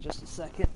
Just a second.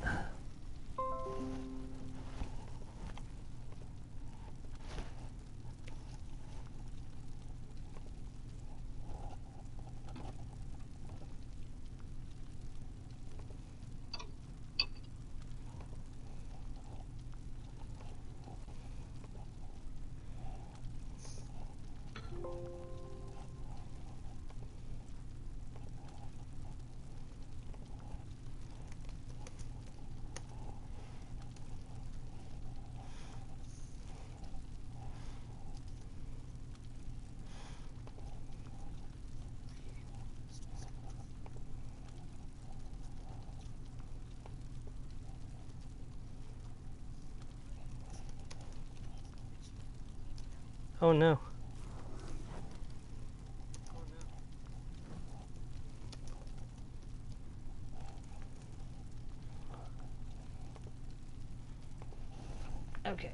Oh no. Okay.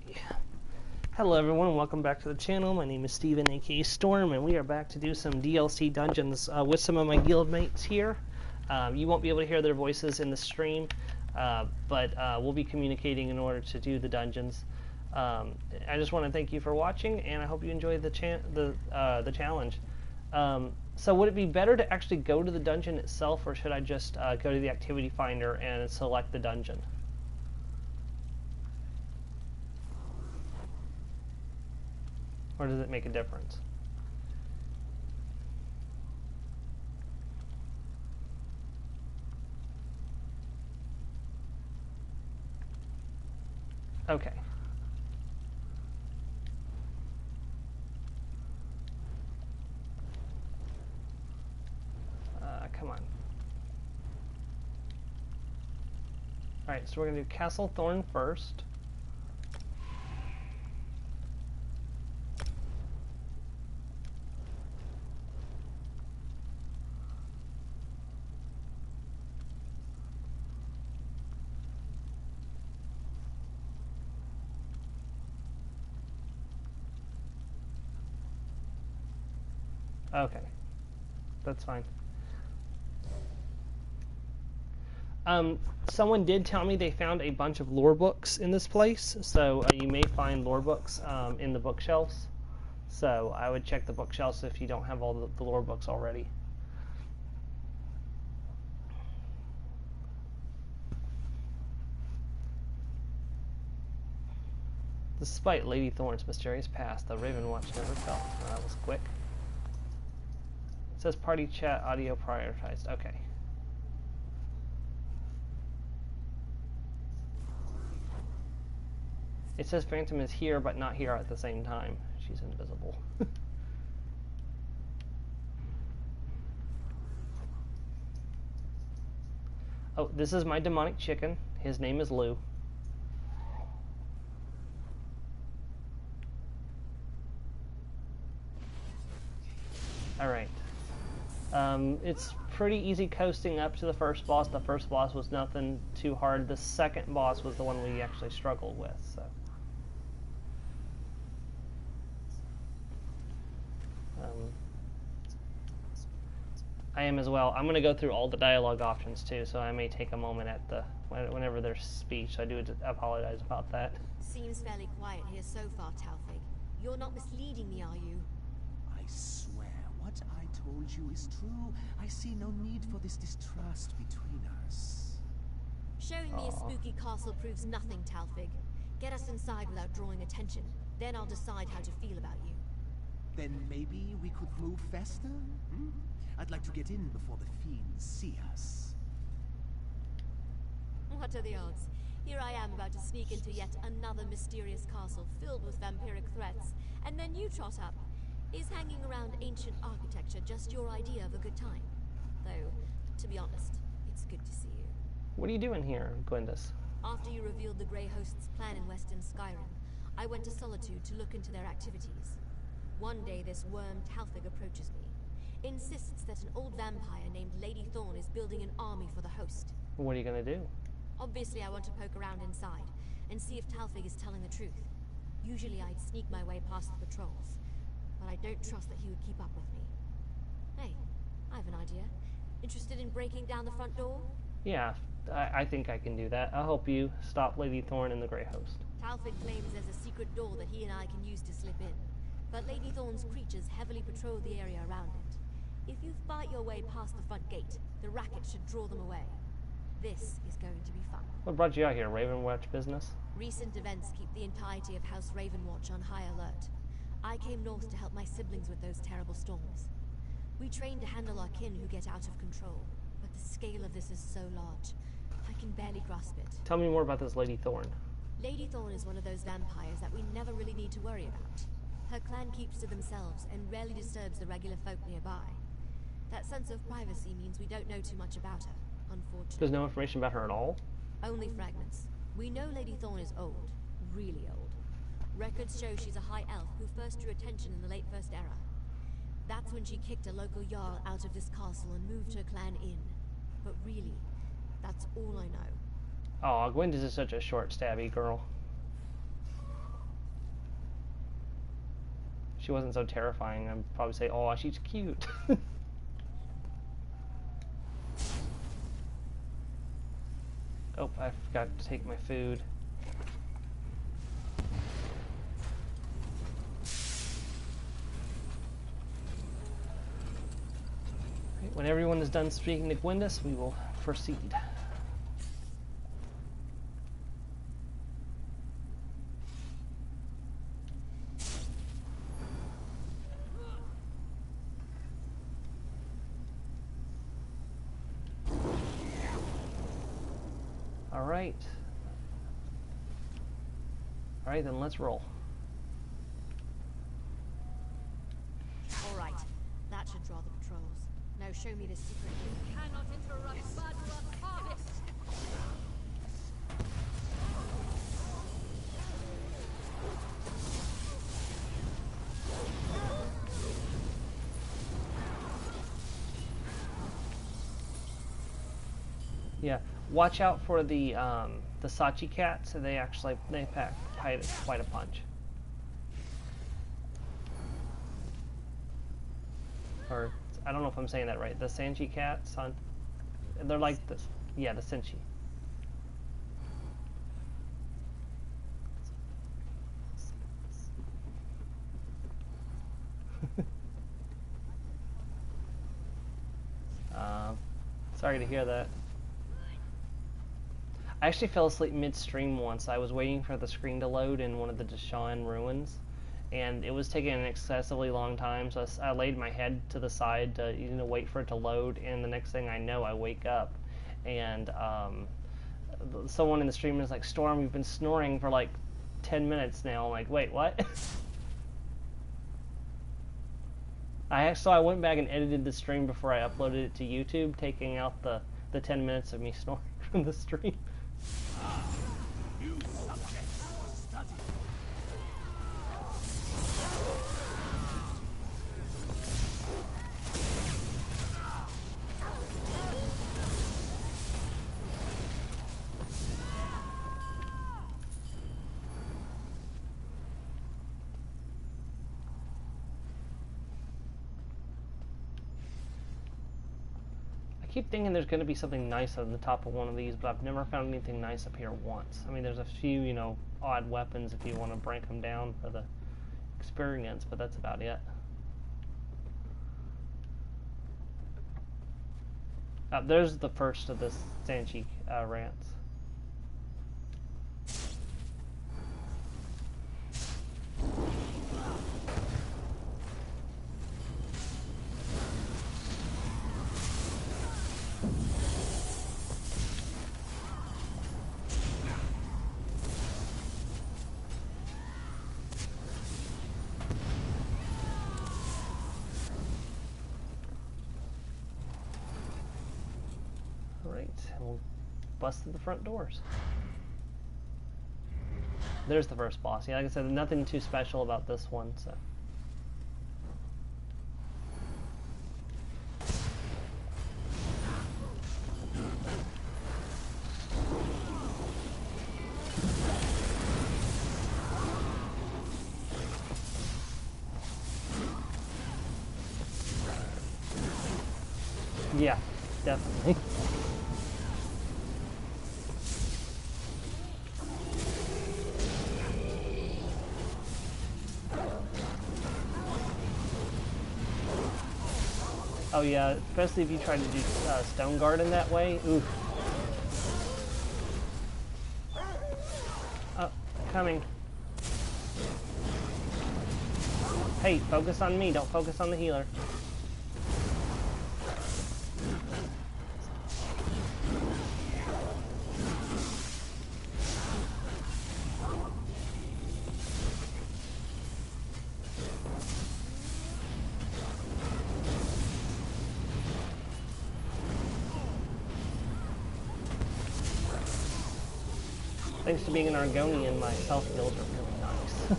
Hello everyone, welcome back to the channel. My name is Steven, aka Storm, and we are back to do some DLC dungeons with some of my guildmates here. You won't be able to hear their voices in the stream, but we'll be communicating in order to do the dungeons. I just want to thank you for watching, and I hope you enjoyed the challenge. So would it be better to actually go to the dungeon itself, or should I just go to the activity finder and select the dungeon? Or does it make a difference? Okay. Come on. Alright, so we're going to do Castle Thorn first. Okay, that's fine. Someone did tell me they found a bunch of lore books in this place, so you may find lore books in the bookshelves. So I would check the bookshelves if you don't have all the lore books already. Despite Lady Thorn's mysterious past, the Raven Watch never fell. Oh, that was quick. It says party chat audio prioritized. Okay. It says Phantom is here, but not here at the same time. She's invisible. Oh, this is my demonic chicken. His name is Lou. Alright. It's pretty easy coasting up to the first boss. The first boss was nothing too hard. The second boss was the one we actually struggled with, so. I am as well. I'm going to go through all the dialogue options too, so I may take a moment at whenever there's speech. I do apologize about that. Seems fairly quiet here so far, Talfig. You're not misleading me, are you? I swear, what I told you is true. I see no need for this distrust between us. Showing me a spooky castle proves nothing, Talfig. Get us inside without drawing attention. Then I'll decide how to feel about you. Then maybe we could move faster? Hmm? I'd like to get in before the fiends see us. What are the odds? Here I am about to sneak into yet another mysterious castle filled with vampiric threats, and then you trot up. Is hanging around ancient architecture just your idea of a good time? Though, to be honest, it's good to see you. What are you doing here, Gwendis? After you revealed the Grey Host's plan in Western Skyrim, I went to Solitude to look into their activities. One day this worm Talfig approaches me. Insists that an old vampire named Lady Thorn is building an army for the host. What are you going to do? Obviously I want to poke around inside and see if Talfig is telling the truth. Usually I'd sneak my way past the patrols, but I don't trust that he would keep up with me. Hey, I have an idea. Interested in breaking down the front door? Yeah, I think I can do that. I'll help you stop Lady Thorn and the Grey Host. Talfin claims there's a secret door that he and I can use to slip in. But Lady Thorn's creatures heavily patrol the area around it. If you fight your way past the front gate, the racket should draw them away. This is going to be fun. What brought you out here? Ravenwatch business? Recent events keep the entirety of House Ravenwatch on high alert. I came north to help my siblings with those terrible storms. We train to handle our kin who get out of control, but the scale of this is so large, I can barely grasp it. Tell me more about this Lady Thorn. Lady Thorn is one of those vampires that we never really need to worry about. Her clan keeps to themselves and rarely disturbs the regular folk nearby. That sense of privacy means we don't know too much about her, unfortunately. There's no information about her at all? Only fragments. We know Lady Thorn is old. Really old. Records show she's a high elf who first drew attention in the late First Era. That's when she kicked a local jarl out of this castle and moved her clan in. But really, that's all I know. Oh, Gwyn is such a short, stabby girl. If she wasn't so terrifying, I'd probably say, oh, she's cute. Oh, I forgot to take my food. Right, when everyone is done speaking to Gwendis, we will proceed. Alright, then let's roll. Alright, that should draw the patrols. Now show me the secret. You cannot interrupt Badger's harvest! Yeah, watch out for the Sachi cats. They actually pack quite a punch. Or I don't know if I'm saying that right. The Senshi cats on, they're like this. Yeah, the Senshi. Sorry to hear that. I actually fell asleep mid-stream once. I was waiting for the screen to load in one of the Deshaun ruins, and it was taking an excessively long time, so I laid my head to the side to wait for it to load, and the next thing I know, I wake up, and someone in the stream is like, Storm, you've been snoring for like 10 minutes now. I'm like, wait, what? So I went back and edited the stream before I uploaded it to YouTube, taking out the 10 minutes of me snoring from the stream. You subjects, study. I keep thinking there's going to be something nice on the top of one of these, but I've never found anything nice up here once. I mean, there's a few, odd weapons if you want to break them down for the experience, but that's about it. There's the first of the Senshi rants. And we'll bust through the front doors. There's the first boss. Yeah, like I said, nothing too special about this one, so. Yeah, definitely. Oh yeah, especially if you try to do Stone Guard in that way. Oof. Oh, coming. Hey, focus on me, don't focus on the healer. Thanks to being an Argonian, my self heals are really nice.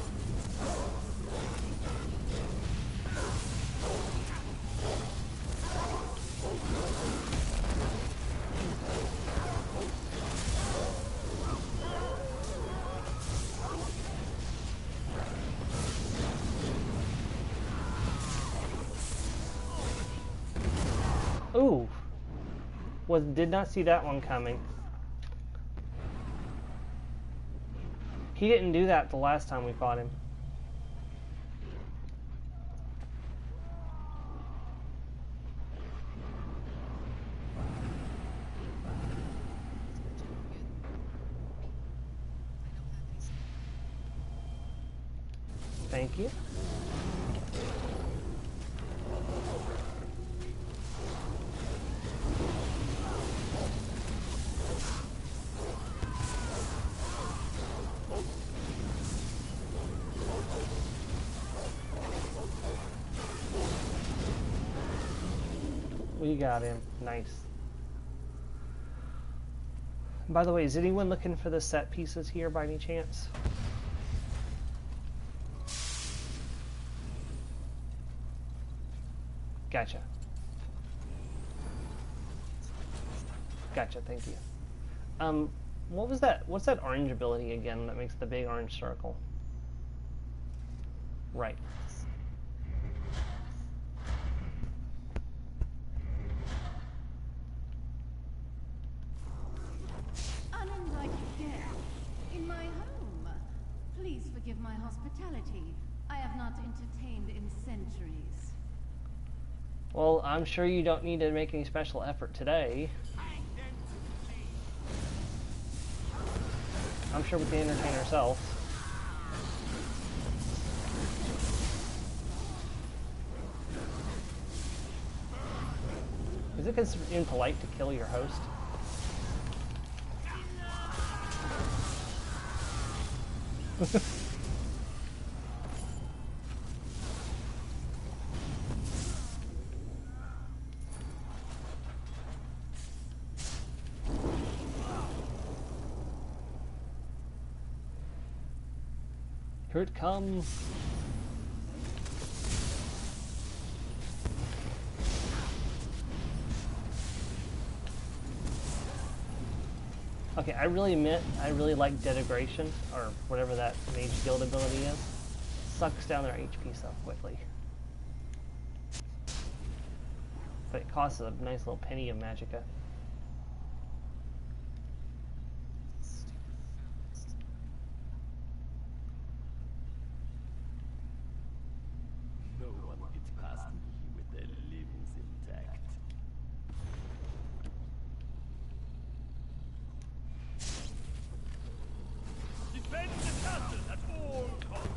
Ooh, did not see that one coming. He didn't do that the last time we fought him. Thank you. We got him. Nice. By the way, is anyone looking for the set pieces here by any chance? Gotcha. Gotcha, thank you. What was that? What's that orange ability again that makes the big orange circle? Right. Uninvited guest in my home. Please forgive my hospitality. I have not entertained in centuries. Well, I'm sure you don't need to make any special effort today. I'm sure we can entertain ourselves. Is it considered impolite to kill your host? Here it comes. Okay, I really like Denigration, or whatever that mage guild ability is. Sucks down their HP so quickly. But it costs a nice little penny of magicka. No one gets past me with their limbs intact. Defend the castle at all costs!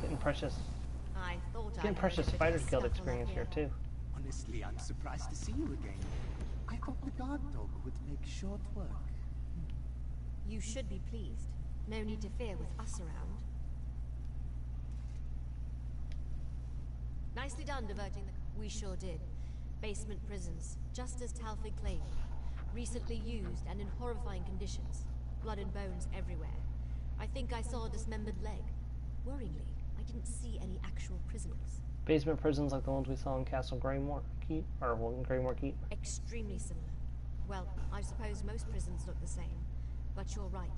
Getting precious. I thought Getting precious Fighters Guild experience here too. Honestly, I'm surprised to see you again. I thought the guard dog would make short work. You should be pleased. No need to fear with us around. Nicely done diverting the... We sure did. Basement prisons, just as Talfig claimed. Recently used and in horrifying conditions. Blood and bones everywhere. I think I saw a dismembered leg. Worryingly, I didn't see any actual prisoners. Basement prisons like the ones we saw in Castle Greymore Keep, or well, in Greymore Keep. Extremely similar. Well, I suppose most prisons look the same. But you're right.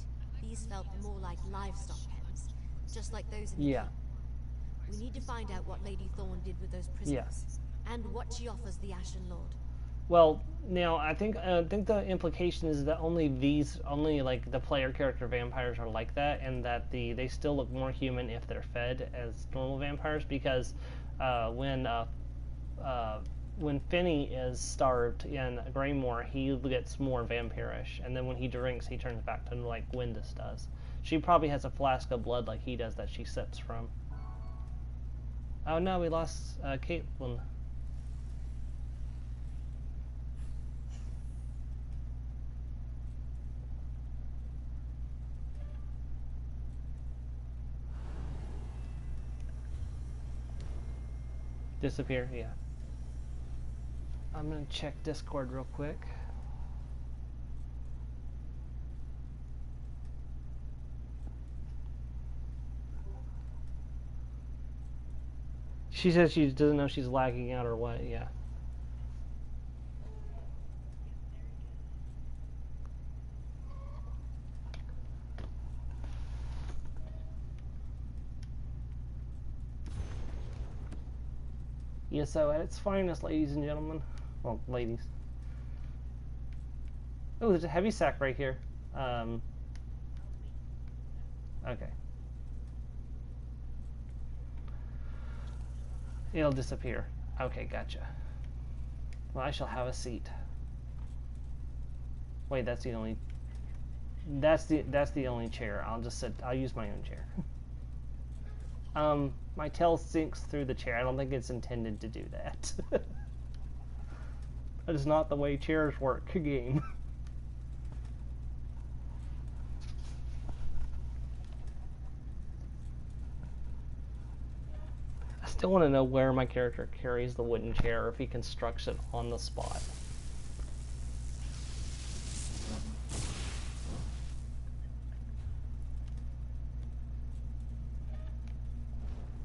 These felt more like livestock pens. Just like those in the Yeah. keep. We need to find out what Lady Thorn did with those prisoners. Yes. And what she offers the Ashen Lord. Well, now I think the implication is that only like the player character vampires are like that, and that they still look more human if they're fed as normal vampires, because uh, when uh, uh, when Finney is starved in Greymore, he gets more vampirish, and then when he drinks, he turns back to like Windus does. She probably has a flask of blood like he does that she sips from. Oh no, we lost Caitlin. Disappear, yeah. I'm gonna check Discord real quick. She says she doesn't know she's lagging out or what, yeah. ESO at its finest, ladies and gentlemen. Well, ladies. Oh, there's a heavy sack right here. Okay. It'll disappear. Okay, gotcha. Well, I shall have a seat. Wait, that's the only... That's the only chair. I'll just sit... I'll use my own chair. My tail sinks through the chair. I don't think it's intended to do that. That is not the way chairs work, game. I still want to know where my character carries the wooden chair, or if he constructs it on the spot.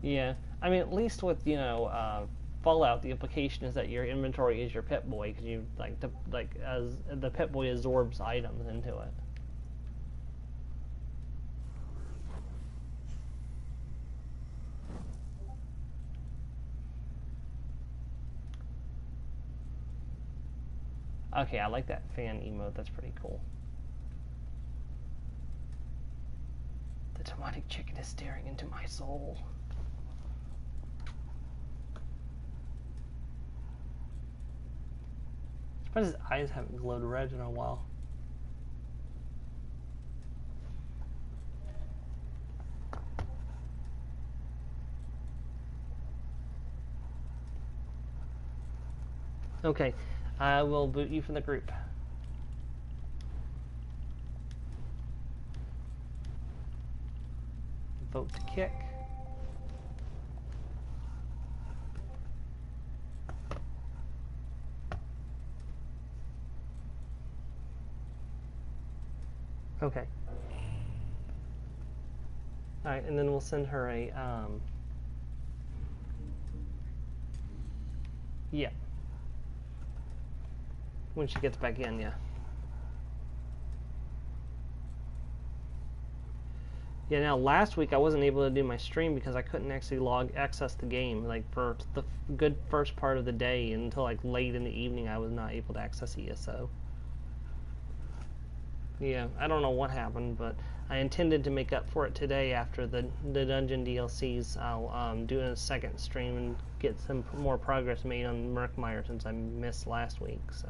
Yeah, I mean, at least with Fallout, the implication is that your inventory is your Pip-Boy, because you as the Pip-Boy absorbs items into it. Okay, I like that fan emote. That's pretty cool. The demonic chicken is staring into my soul. But his eyes haven't glowed red in a while. Okay, I will boot you from the group. Vote to kick. Okay. Alright, and then we'll send her a, yeah. When she gets back in, yeah. Yeah, now last week I wasn't able to do my stream because I couldn't actually access the game, like for the good first part of the day until like late in the evening I was not able to access ESO. Yeah, I don't know what happened, but I intended to make up for it today after the dungeon DLCs. I'll do a second stream and get some more progress made on Murkmire since I missed last week. So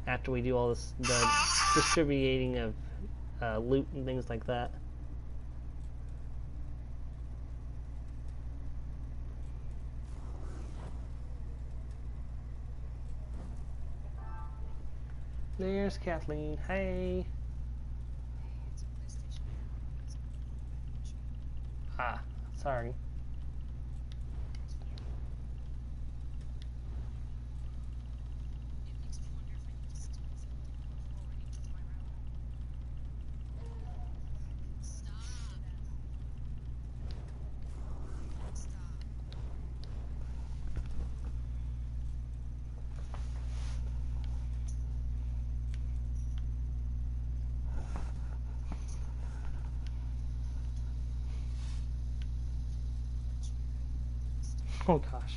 after we do all this, the distributing of loot and things like that. There's Kathleen. Hey. Ah, sorry. Oh gosh.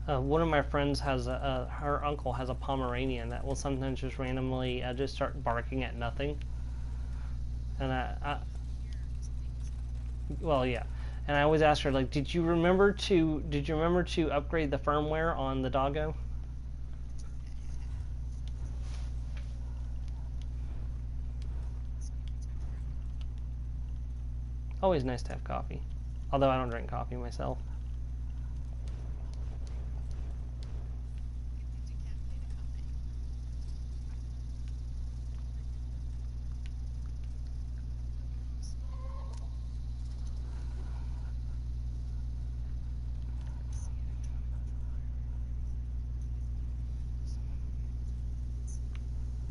One of my friends has her uncle has a Pomeranian that will sometimes just randomly just start barking at nothing. And well, yeah. And I always ask her, like, did you remember to upgrade the firmware on the doggo? Always nice to have coffee. Although I don't drink coffee myself.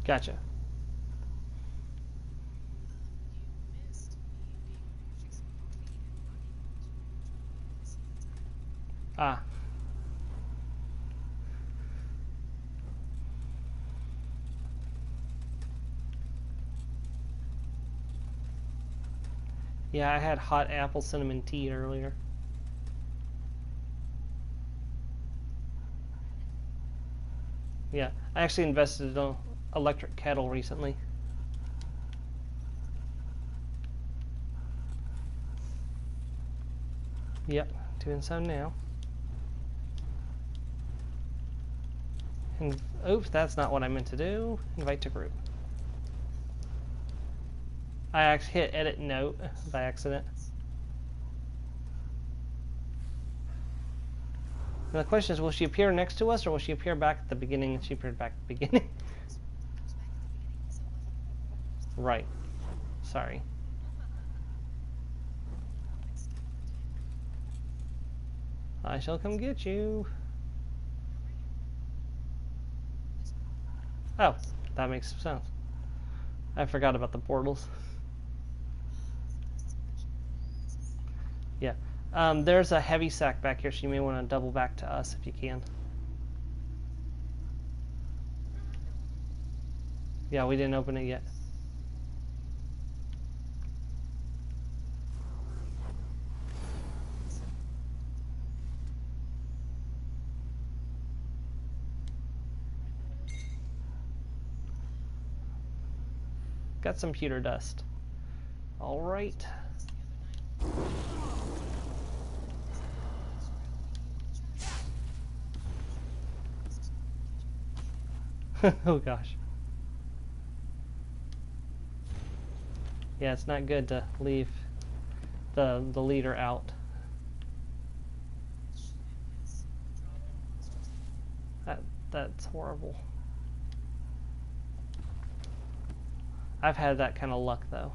Gotcha. Ah. Yeah, I had hot apple cinnamon tea earlier. Yeah, I actually invested in an electric kettle recently. Yep, doing so now. And oops, that's not what I meant to do. Invite to group. I actually hit edit note by accident. And the question is, will she appear next to us or will she appear back at the beginning? She appeared back at the beginning. Right. Sorry. I shall come get you. Oh, that makes sense. I forgot about the portals. Yeah. There's a heavy sack back here, so you may want to double back to us if you can. Yeah, we didn't open it yet. Got some pewter dust. All right. Oh gosh. Yeah, it's not good to leave the leader out. That's horrible. I've had that kind of luck though.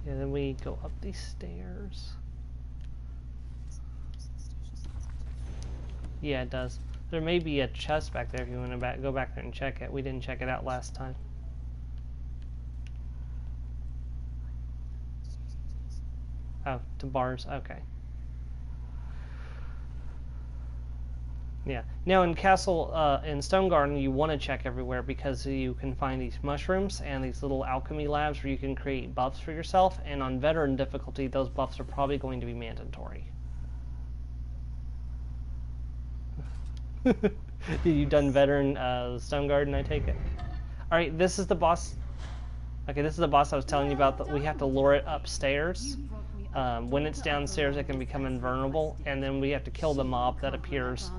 And then we go up these stairs. Yeah, it does. There may be a chest back there if you want to go back there and check it. We didn't check it out last time. Oh, to bars. Okay. Yeah. Now in Castle, in Stone Garden, you want to check everywhere because you can find these mushrooms and these little alchemy labs where you can create buffs for yourself. And on veteran difficulty, those buffs are probably going to be mandatory. You've done veteran Stone Garden, I take it. All right, this is the boss. Okay, this is the boss I was telling you about. That we have to lure it upstairs. When it's downstairs, it can become invulnerable, and then we have to kill the mob that appears.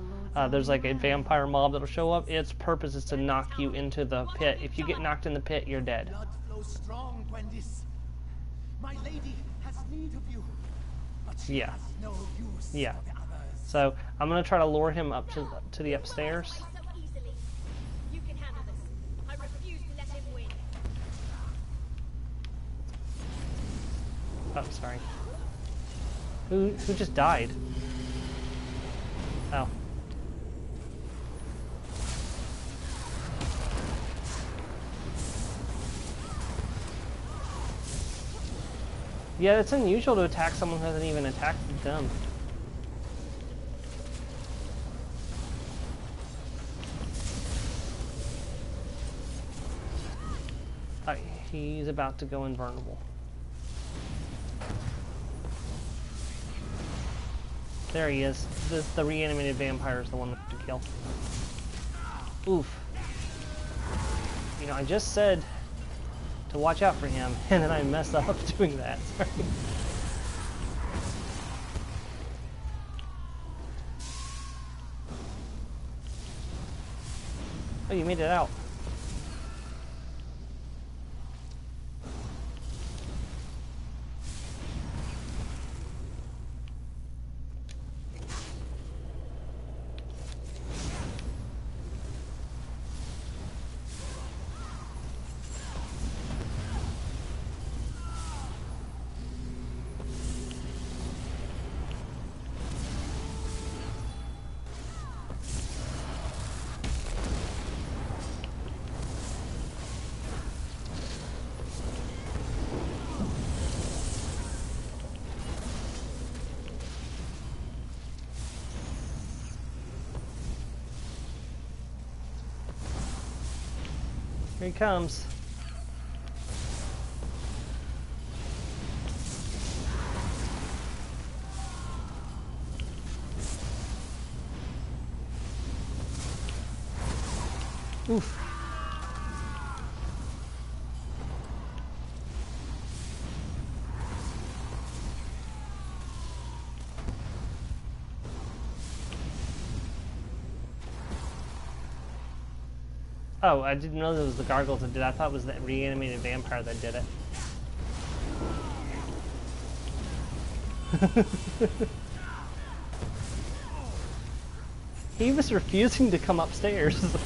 There's like a vampire mob that'll show up. Its purpose is to knock you into the pit. If you get knocked in the pit, you're dead. Blood flows strong, Gwendis. My lady has need of you, but she has no use Yeah. for the others. So I'm gonna try to lure him up to the upstairs. So easily. You can handle this. I refuse to let him win. Oh, sorry. Who just died? Oh. Yeah, it's unusual to attack someone who hasn't even attacked them. He's about to go invulnerable. There he is. The reanimated vampire is the one to kill. Oof. You know, I just said to watch out for him, and then I messed up doing that. Sorry. Oh, you made it out. Here he comes. Oof. Oh, I didn't know that was the gargoyles that did it. I thought it was the reanimated vampire that did it. He was refusing to come upstairs.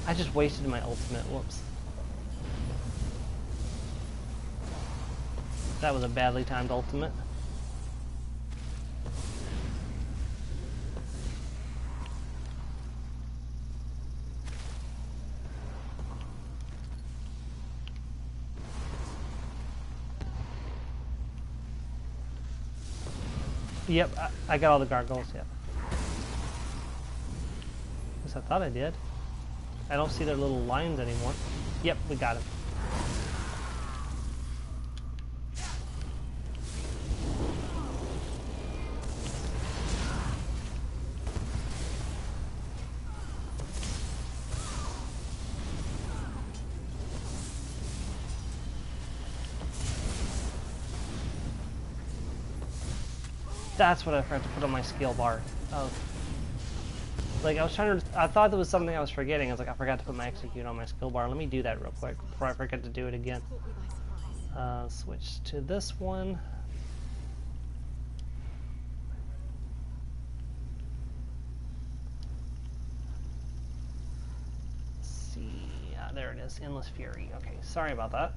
I just wasted my ultimate. Whoops. That was a badly timed ultimate. Yep, I got all the gargoyles, yep. At least I thought I did. I don't see their little lines anymore. Yep, we got him. That's what I forgot to put on my skill bar. Oh. Like, I was trying to, I thought there was something I was forgetting. I was like, I forgot to put my execute on my skill bar. Let me do that real quick before I forget to do it again. Switch to this one. Let's see, there it is, Endless Fury. Okay, sorry about that.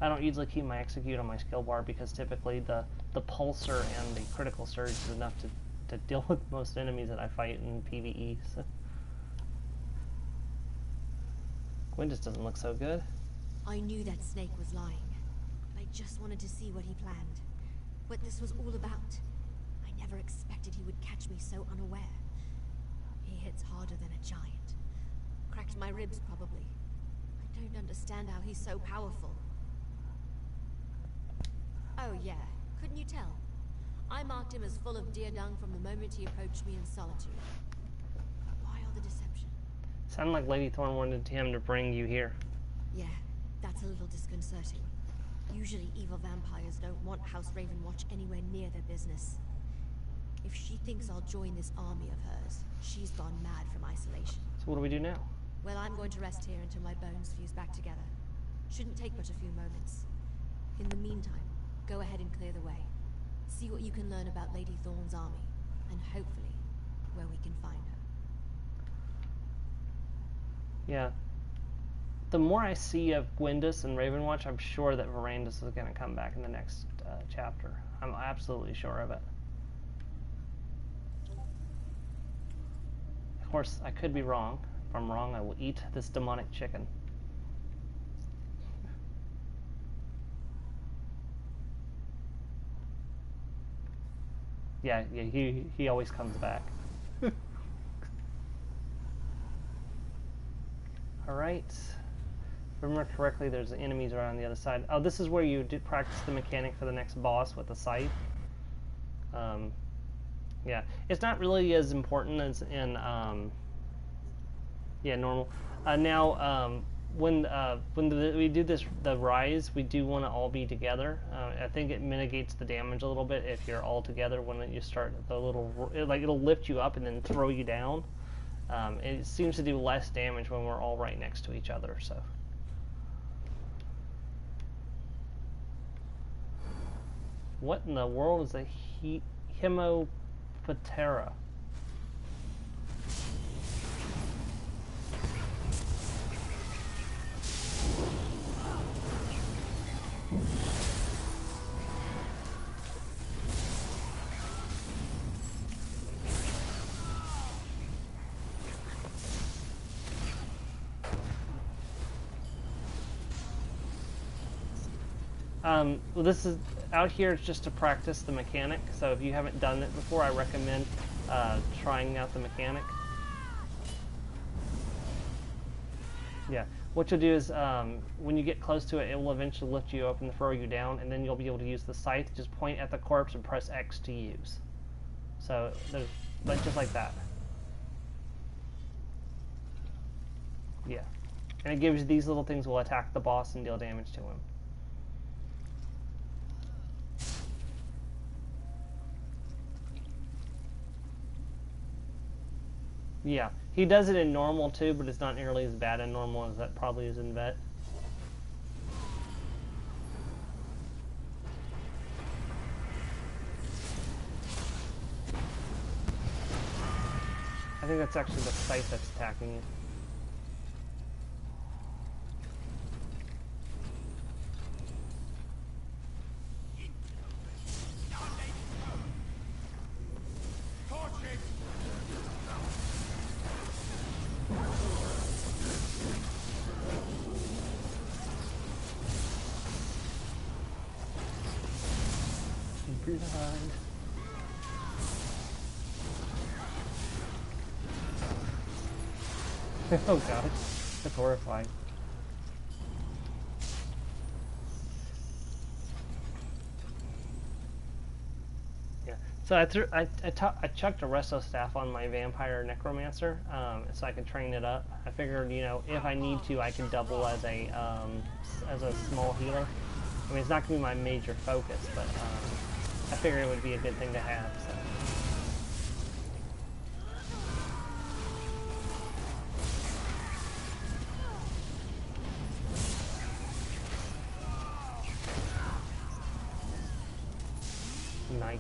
I don't usually keep my execute on my skill bar because typically the pulsar and the critical surge is enough to deal with most enemies that I fight in PvE. So. Gwen just doesn't look so good. I knew that snake was lying. I just wanted to see what he planned. What this was all about. I never expected he would catch me so unaware. He hits harder than a giant. Cracked my ribs, probably. I don't understand how he's so powerful. Oh yeah, couldn't you tell? I marked him as full of deer dung from the moment he approached me in solitude. Why all the deception? Sounded like Lady Thorn wanted him to bring you here. Yeah, that's a little disconcerting. Usually evil vampires don't want House Ravenwatch anywhere near their business. If she thinks I'll join this army of hers, she's gone mad from isolation. So what do we do now? Well, I'm going to rest here until my bones fuse back together. Shouldn't take but a few moments. In the meantime, go ahead and clear the way. See what you can learn about Lady Thorn's army, and hopefully, where we can find her. Yeah. the more I see of Gwendis and Ravenwatch, I'm sure that Verandis is going to come back in the next chapter. I'm absolutely sure of it. Of course, I could be wrong. If I'm wrong, I will eat this demonic chicken. Yeah, he always comes back. Alright. If I remember correctly, there's enemies around on the other side. Oh, this is where you did practice the mechanic for the next boss with the scythe. Yeah, it's not really as important as in normal. Now, when we do the rise, we do want to all be together. I think it mitigates the damage a little bit if you're all together when you start the little, it'll lift you up and then throw you down. It seems to do less damage when we're all right next to each other. So, what in the world is a Hemoptera? Well, this is out here. It's just to practice the mechanic. So if you haven't done it before, I recommend trying out the mechanic. Yeah. What you'll do is when you get close to it, it will eventually lift you up and throw you down, and then you'll be able to use the scythe. Just point at the corpse and press X to use. So there's just like that. Yeah. And it gives you these little things will attack the boss and deal damage to him. Yeah, he does it in normal too, but it's not nearly as bad in normal as that probably is in vet. I think that's actually the scythe that's attacking you. Oh gosh, that's horrifying. Yeah, so I chucked a resto staff on my vampire necromancer, so I could train it up. I figured, you know, if I need to, I can double as a small healer. I mean, it's not gonna be my major focus, but I figured it would be a good thing to have. So. Nice.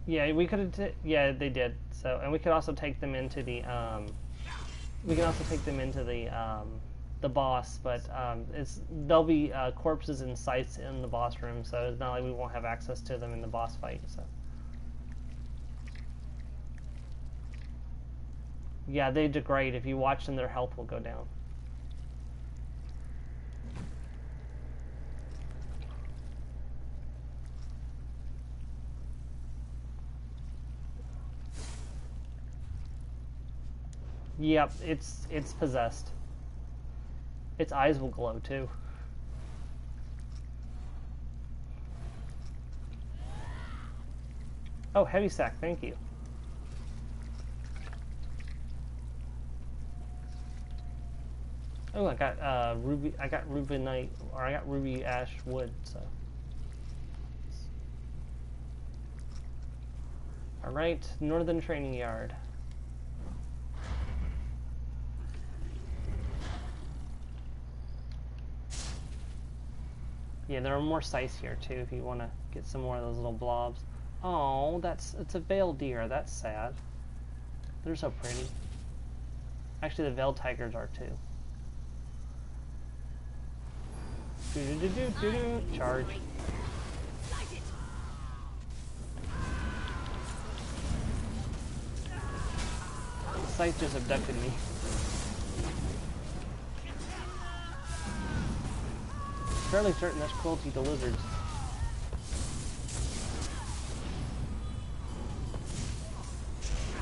Yeah, we could have. Yeah, they did. So, and we could also take them into the. We can also take them into the boss, but there'll be corpses and scythes in the boss room, so it's not like we won't have access to them in the boss fight. So. Yeah, they degrade. If you watch them, their health will go down. Yep, it's possessed. Its eyes will glow too. Oh, heavy sack, thank you. Oh, I got ruby. I got rubinite, or I got ruby ash wood. So, all right, Northern Training Yard. Yeah, there are more scythes here too if you want to get some more of those little blobs. Oh, it's a veiled deer. That's sad. They're so pretty. Actually, the veiled tigers are too. Charge. The scythe just abducted me. Fairly certain that's cruelty to lizards.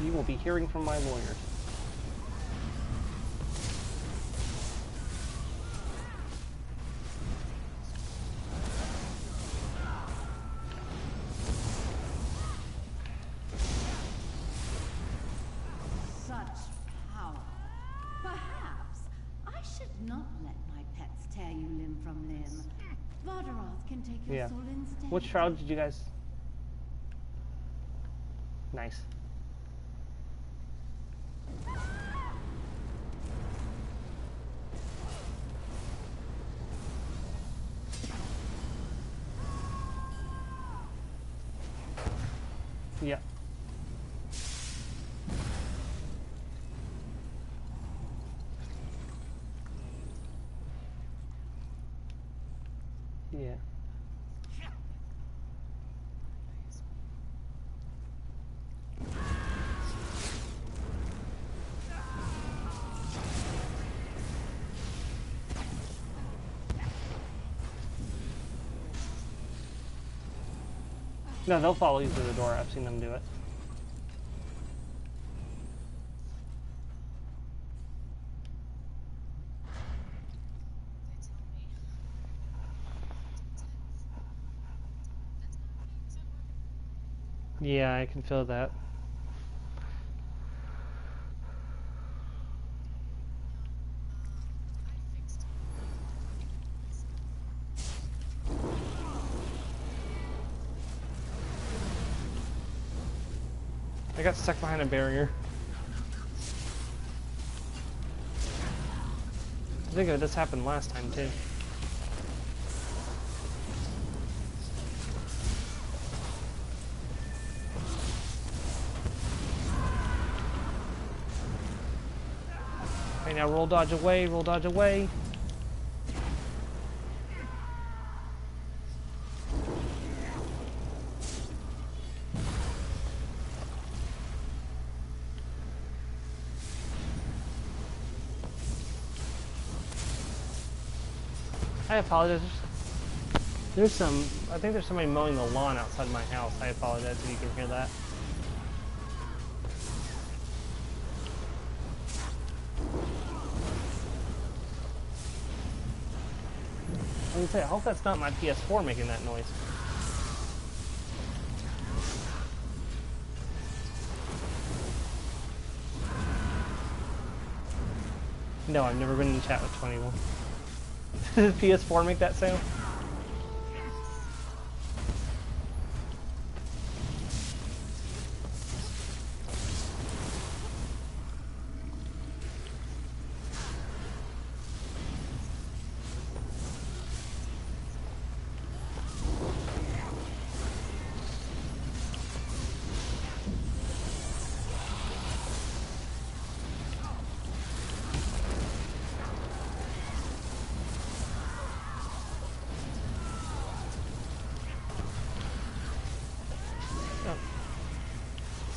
You will be hearing from my lawyers. Such power. Perhaps I should not let my pets tear you limb from limb. Vardaroth can take your soul instead. Which shroud did you guys... Nice. Yeah. Yeah. No, they'll follow you through the door. I've seen them do it. Yeah, I can feel that. I got stuck behind a barrier. I think this happened last time too. Okay, now roll dodge away, roll dodge away. I apologize. There's some, I think there's somebody mowing the lawn outside my house. I apologize if you can hear that. I was gonna say, I hope that's not my PS4 making that noise. No, I've never been in chat with 21. Does PS4 make that sound?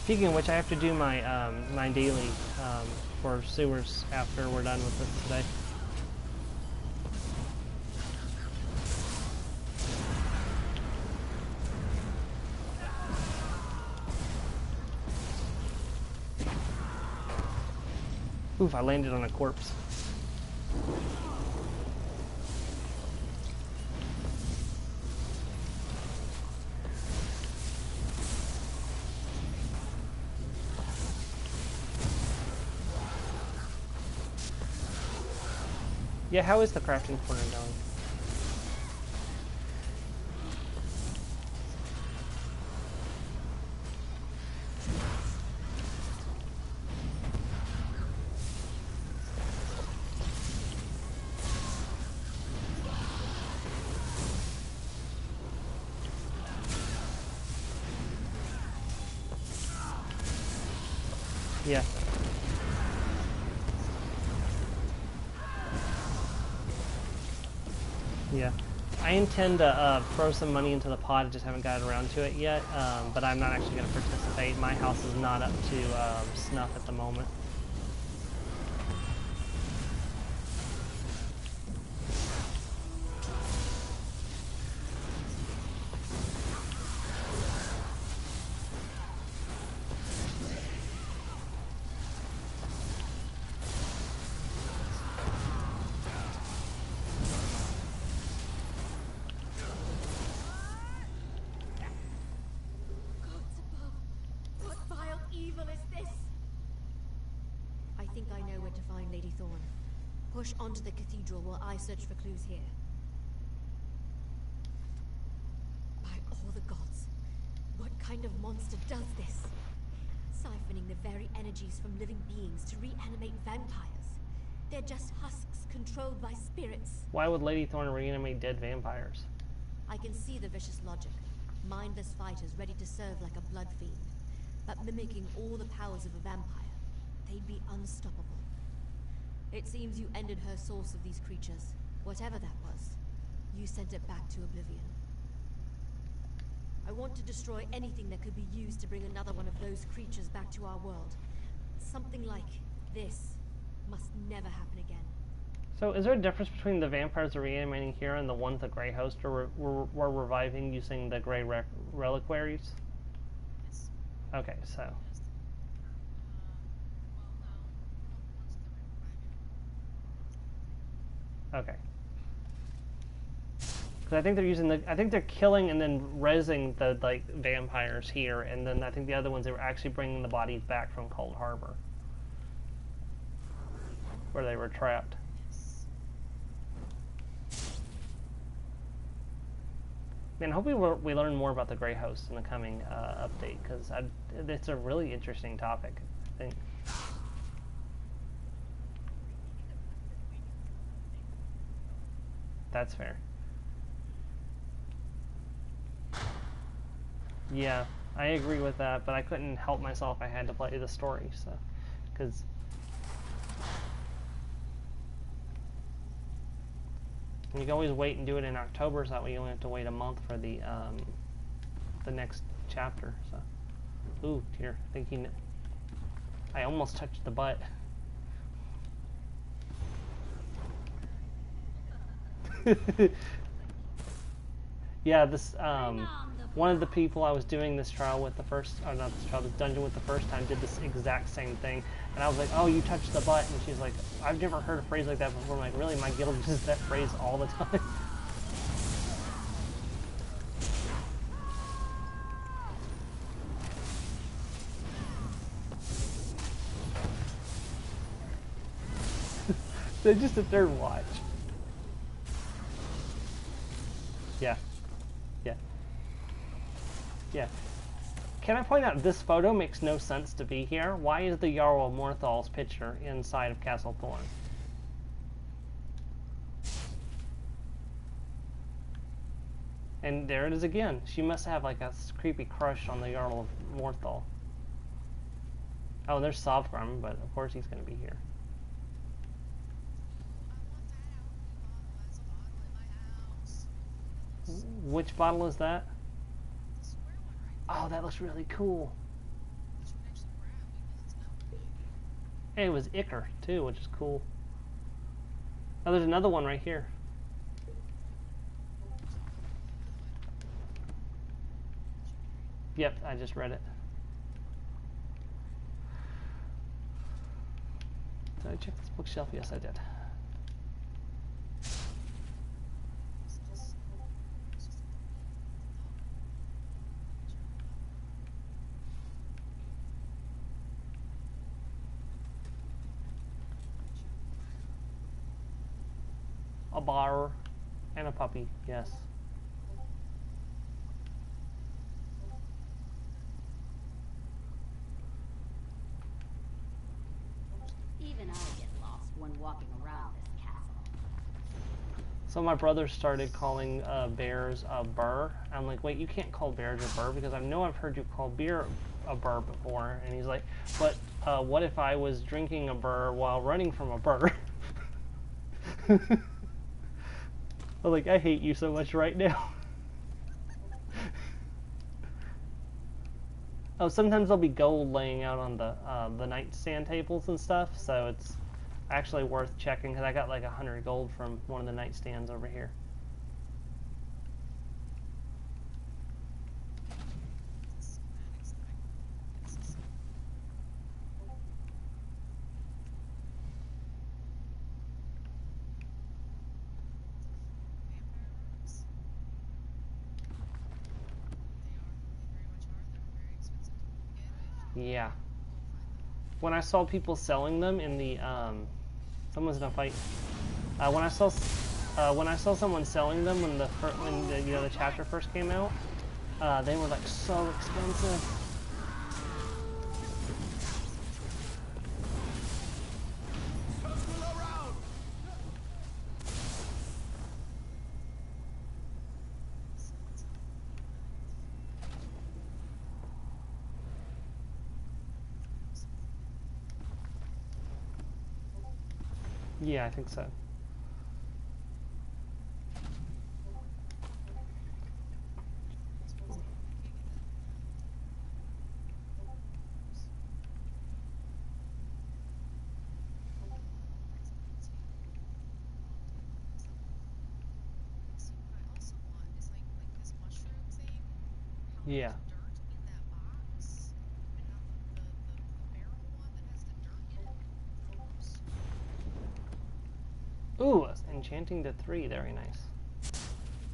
Speaking of which, I have to do my my daily for sewers after we're done with this today. Oof, I landed on a corpse. Yeah, how is the crafting corner going? Yeah. Yeah. I intend to throw some money into the pot. I just haven't gotten around to it yet, but I'm not actually going to participate. My house is not up to snuff at the moment. Gods above, what vile evil is this? I think I know where to find Lady Thorn. Push onto the cathedral while I search for clues here. By all the gods, what kind of monster does this? Siphoning the very energies from living beings to reanimate vampires. They're just husks controlled by spirits. Why would Lady Thorn reanimate dead vampires? I can see the vicious logic. Mindless fighters ready to serve like a blood fiend. But mimicking all the powers of a vampire, they'd be unstoppable. It seems you ended her source of these creatures. Whatever that was, you sent it back to oblivion. I want to destroy anything that could be used to bring another one of those creatures back to our world. Something like this must never happen again. So is there a difference between the vampires that are reanimating here and the ones the Grey Host were reviving using the Grey Reliquaries? Okay, so... Okay. Because I think they're using I think they're killing and then rezzing the, like, vampires here, and then I think the other ones, they were actually bringing the bodies back from Cold Harbor. Where they were trapped. Man, I hope we learn more about the Grey Host in the coming update, because it's a really interesting topic, I think. That's fair. Yeah, I agree with that, but I couldn't help myself. I had to play the story, so... Because... You can always wait and do it in October, so that way you only have to wait a month for the next chapter, so... Ooh, dear, thinking... I almost touched the butt. Yeah, this, one of the people I was doing this trial with the first, or not this trial, this dungeon with the first time did this exact same thing. And I was like, oh, you touched the butt. And she's like, I've never heard a phrase like that before. I'm like, really? My guild uses that phrase all the time. They just sit there and watch. Yeah. Yeah. Yeah. Can I point out this photo makes no sense to be here? Why is the Jarl of Morthal's picture inside of Castle Thorn? And there it is again. She must have like a creepy crush on the Jarl of Morthal. Oh, there's Sovgrim, but of course he's going to be here. Which bottle is that? Oh, that looks really cool. And it was Ichor, too, which is cool. Oh, there's another one right here. Yep, I just read it. Did I check this bookshelf? Yes, I did. A bar and a puppy, yes. Even I get lost when walking around this castle. So my brother started calling bears a burr. I'm like, wait, you can't call bears a burr because I know I've heard you call beer a burr before. And he's like, but what if I was drinking a burr while running from a burr? I'm like, I hate you so much right now. Oh, sometimes there'll be gold laying out on the nightstand tables and stuff, so it's actually worth checking because I got like 100 gold from one of the nightstands over here. Yeah. When I saw people selling them in the someone's gonna fight. When I saw someone selling them when the you know, the chapter first came out, they were like so expensive. Yeah, I think so. Yeah. Ooh, enchanting to 3, very nice.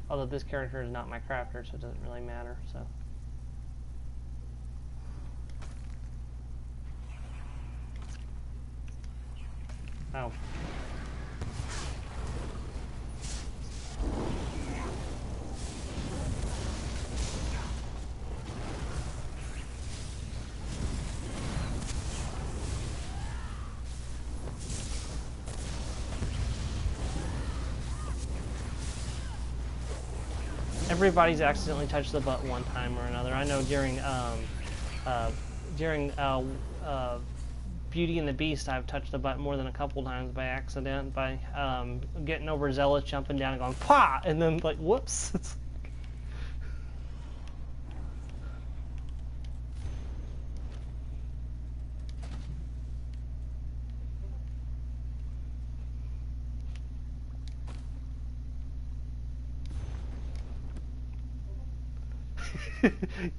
Although this character is not my crafter, so it doesn't really matter, so. Oh. Everybody's accidentally touched the butt one time or another. I know during Beauty and the Beast, I've touched the butt more than a couple times by accident, by getting overzealous, jumping down and going pah, and then like whoops.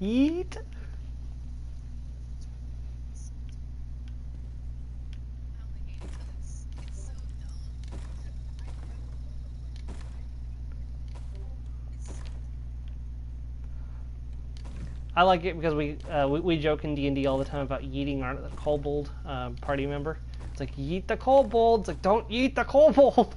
Yeet. I like it because we joke in D&D all the time about yeeting our kobold party member. It's like, yeet the kobold. It's like, don't yeet the kobold.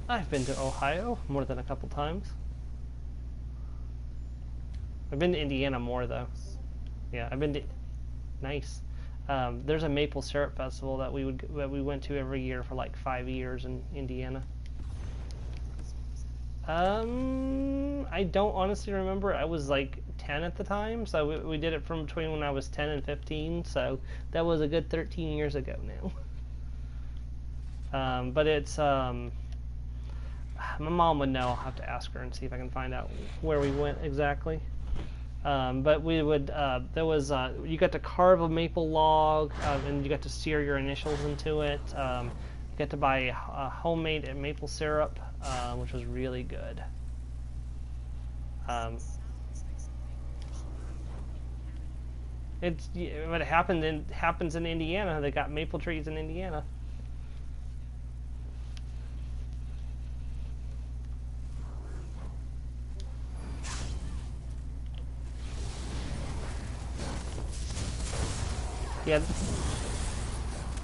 I've been to Ohio more than a couple times. I've been to Indiana more though. Yeah, I've been to. Nice. There's a maple syrup festival that we went to every year for like 5 years in Indiana. I don't honestly remember. I was like 10 at the time, so we did it from between when I was 10 and 15. So that was a good 13 years ago now. But it's my mom would know. I'll have to ask her and see if I can find out where we went exactly. But we would, you got to carve a maple log, and you got to sear your initials into it. You got to buy homemade maple syrup, which was really good. But it happens in Indiana. They got maple trees in Indiana. Yeah.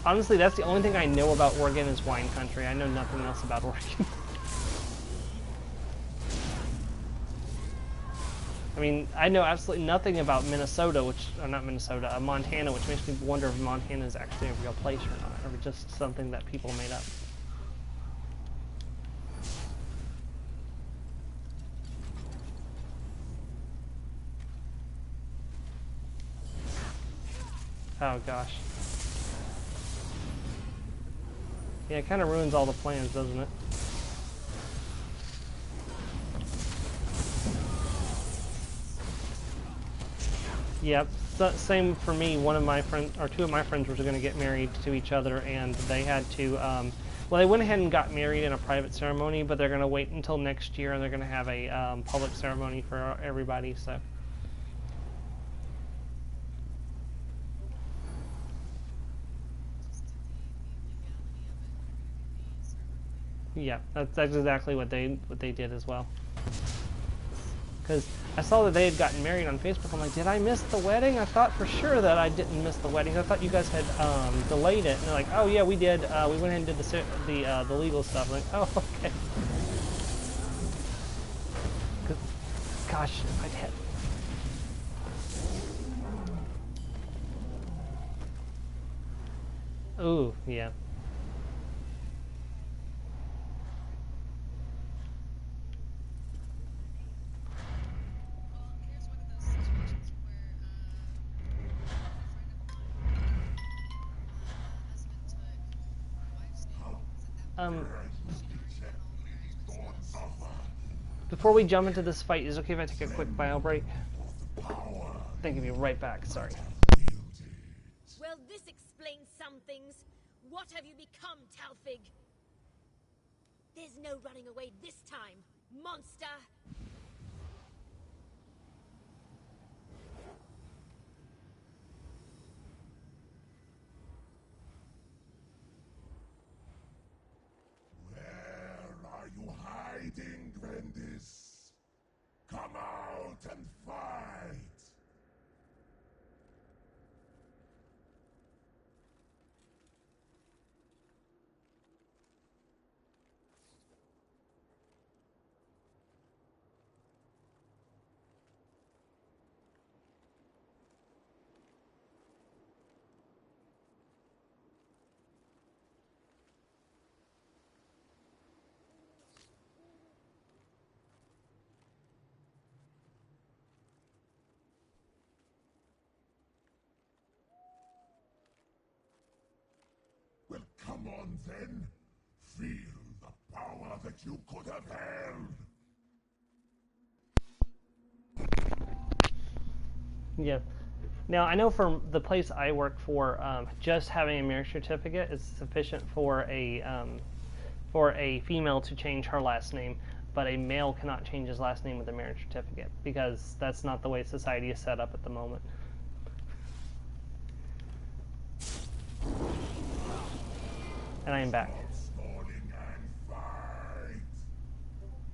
Honestly, that's the only thing I know about Oregon is wine country. I know nothing else about Oregon. I mean, I know absolutely nothing about Minnesota, or not Minnesota, Montana, which makes me wonder if Montana is actually a real place or not, or just something that people made up. Oh gosh. Yeah, it kind of ruins all the plans, doesn't it? Yep. So, same for me. One of my friends, or two of my friends, were going to get married to each other, and they had to. Well, they went ahead and got married in a private ceremony, but they're going to wait until next year, and they're going to have a public ceremony for everybody. So. Yeah, that's exactly what they did as well. Because I saw that they had gotten married on Facebook. I'm like, did I miss the wedding? I thought for sure that I didn't miss the wedding. I thought you guys had delayed it. And they're like, oh yeah, we did. We went ahead and did the legal stuff. I'm like, oh okay. Gosh, if I'd had. Ooh, yeah. Before we jump into this fight, is it okay if I take a quick bio break? Thank you. Be right back. Sorry. Well, this explains some things. What have you become, Talfig? There's no running away this time, monster! Where are you hiding, Grandis? Come out and fight! Well, come on then. Feel the power that you could have held. Yeah. Now I know from the place I work for, just having a marriage certificate is sufficient for a female to change her last name, but a male cannot change his last name with a marriage certificate because that's not the way society is set up at the moment. And I am back.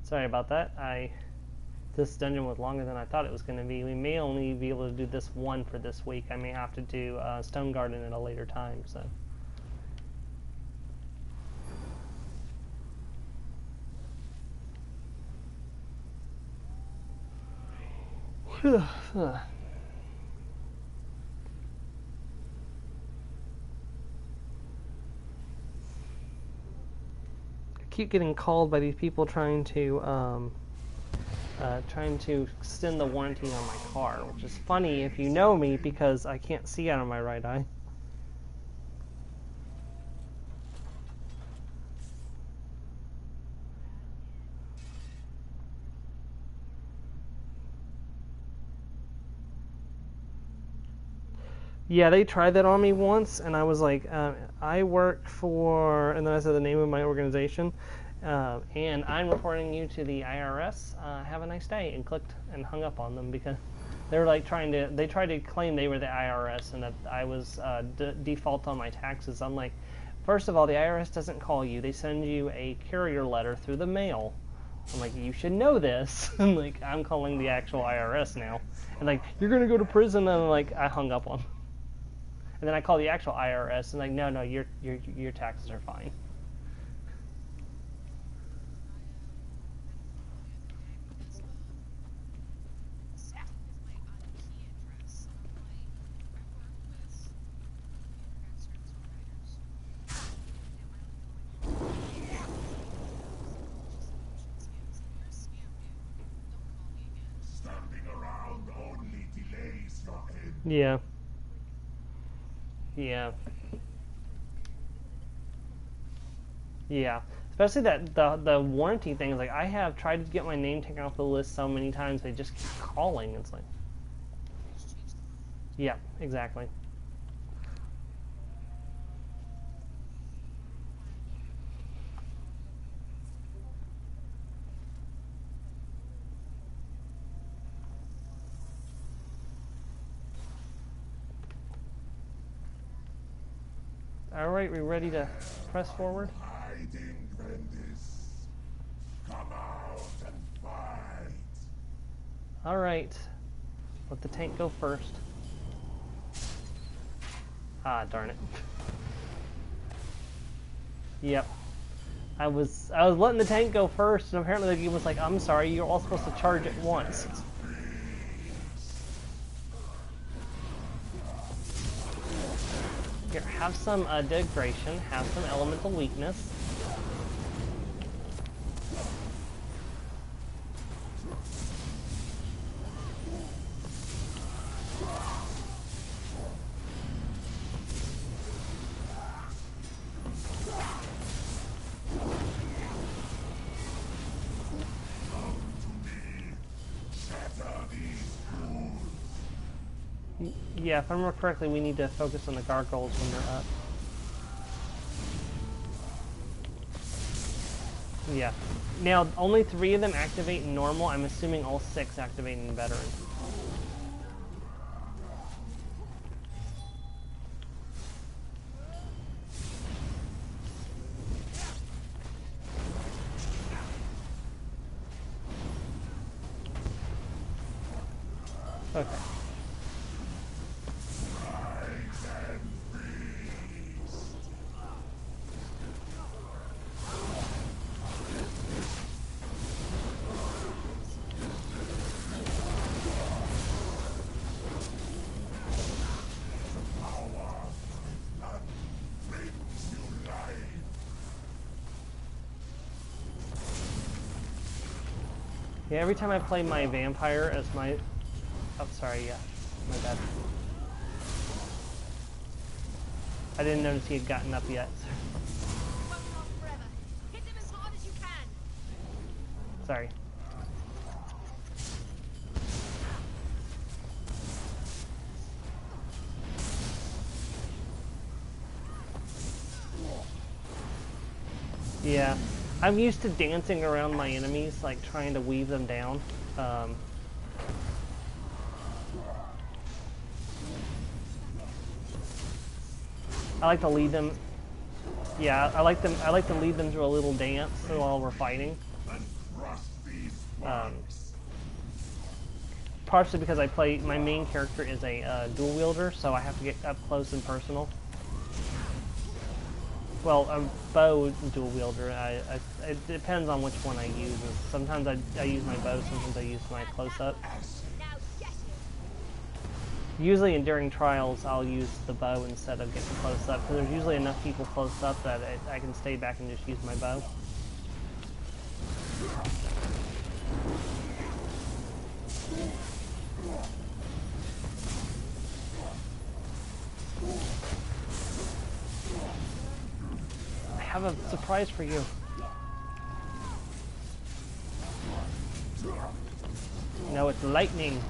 Sorry about that. This dungeon was longer than I thought it was going to be. We may only be able to do this one for this week. I may have to do Stone Garden at a later time. So. Keep getting called by these people trying to extend the warranty on my car, which is funny if you know me because I can't see out of my right eye. Yeah, they tried that on me once, and I was like, I work for, and then I said the name of my organization, and I'm reporting you to the IRS. Have a nice day, and clicked and hung up on them because they were like they tried to claim they were the IRS and that I was default on my taxes. I'm like, first of all, the IRS doesn't call you. They send you a courier letter through the mail. I'm like, you should know this. And like, I'm calling the actual IRS now. And like, you're going to go to prison. And like, I hung up on them. And then I call the actual IRS and like, no, your taxes are fine. Yeah. Yeah. Yeah. Especially that the warranty thing is like I have tried to get my name taken off the list so many times they just keep calling. It's like, yeah, exactly. All right, we ready to press forward? Hiding, Bendis. Come out and fight. All right. Let the tank go first. Ah, darn it. Yep. I was letting the tank go first, and apparently the game was like, I'm sorry, you're all supposed to charge at once. Here, have some degradation, have some elemental weakness. Yeah, if I remember correctly, we need to focus on the gargoyles when they're up. Yeah. Now, only 3 of them activate in normal. I'm assuming all 6 activate in veteran. Okay. Yeah, every time I play my vampire as my... Oh, sorry, yeah. My bad. I didn't notice he had gotten up yet. Hit him as hard as you can. Sorry. Yeah. I'm used to dancing around my enemies, like trying to weave them down. I like to lead them. Yeah, I like to lead them through a little dance while we're fighting. Partially because my main character is a dual wielder, so I have to get up close and personal. Well, a bow dual wielder. It depends on which one I use. Sometimes I use my bow, sometimes I use my close-up. Usually during trials, I'll use the bow instead of getting close-up, because there's usually enough people close-up that I can stay back and just use my bow. I have a surprise for you. No, it's lightning.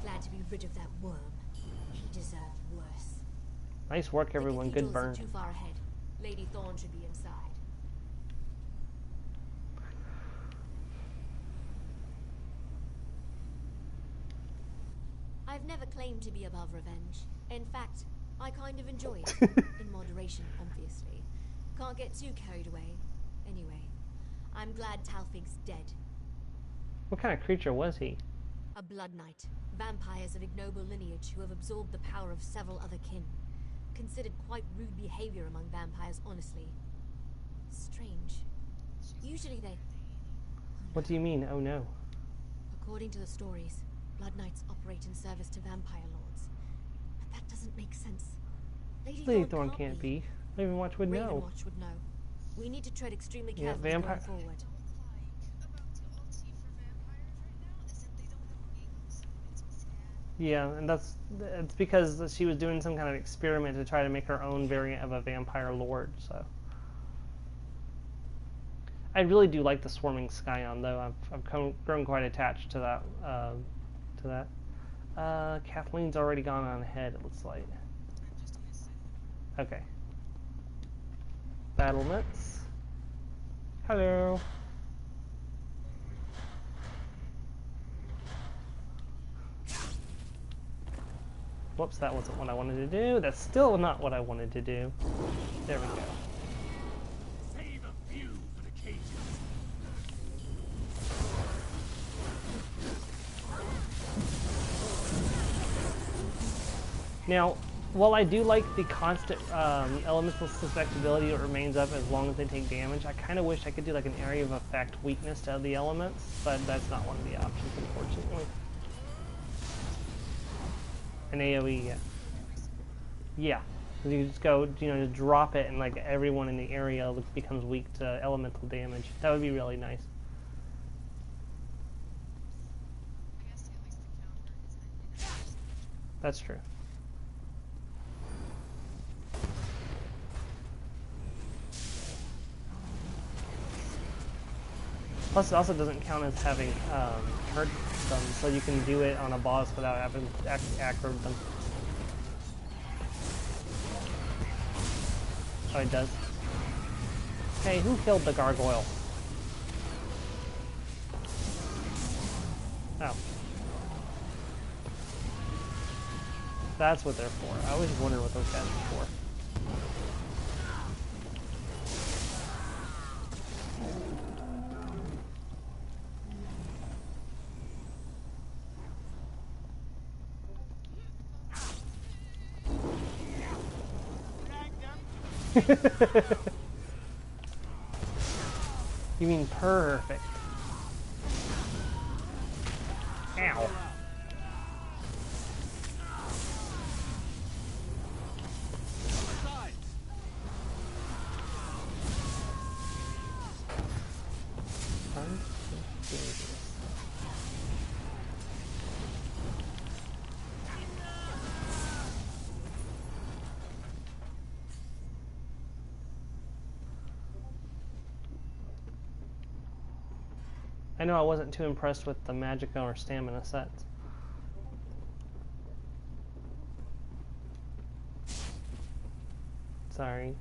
Glad to be rid of that worm. He deserved worse. Nice work, everyone. Good burn. Too far ahead. Lady Thorn should be inside. I've never claimed to be above revenge. In fact, I kind of enjoy it. In moderation, obviously. Can't get too carried away. Anyway, I'm glad Talfig's dead. What kind of creature was he? A blood knight. Vampires of ignoble lineage who have absorbed the power of several other kin. Considered quite rude behavior among vampires, honestly. Strange. Usually they... What do you mean, oh no? According to the stories, blood knights operate in service to vampire lords. That doesn't make sense. Lady Thorn can't be. Ravenwatch would know. Ravenwatch would know. We need to tread extremely Yeah, carefully vampire. going forward. Yeah, and it's because she was doing some kind of experiment to try to make her own variant of a vampire lord. So I really do like the swarming Scion, though. I've grown quite attached to that. Kathleen's already gone on ahead. It looks like. Okay. Battlements. Hello. Whoops, that wasn't what I wanted to do. That's still not what I wanted to do. There we go. Save a few for the cages. Now, while I do like the constant elemental susceptibility that remains up as long as they take damage, I kind of wish I could do like an area of effect weakness to the elements, but that's not one of the options, unfortunately. An AoE, yeah. Yeah, you just go, just drop it and like everyone in the area becomes weak to elemental damage. That would be really nice. That's true. Plus, it also doesn't count as having hurt them, so you can do it on a boss without having to actually aggro them. Oh, it does. Hey, who killed the gargoyle? Oh. That's what they're for. I always wonder what those guys are for. You mean perfect. Ow. I know I wasn't too impressed with the magic or stamina sets. Sorry.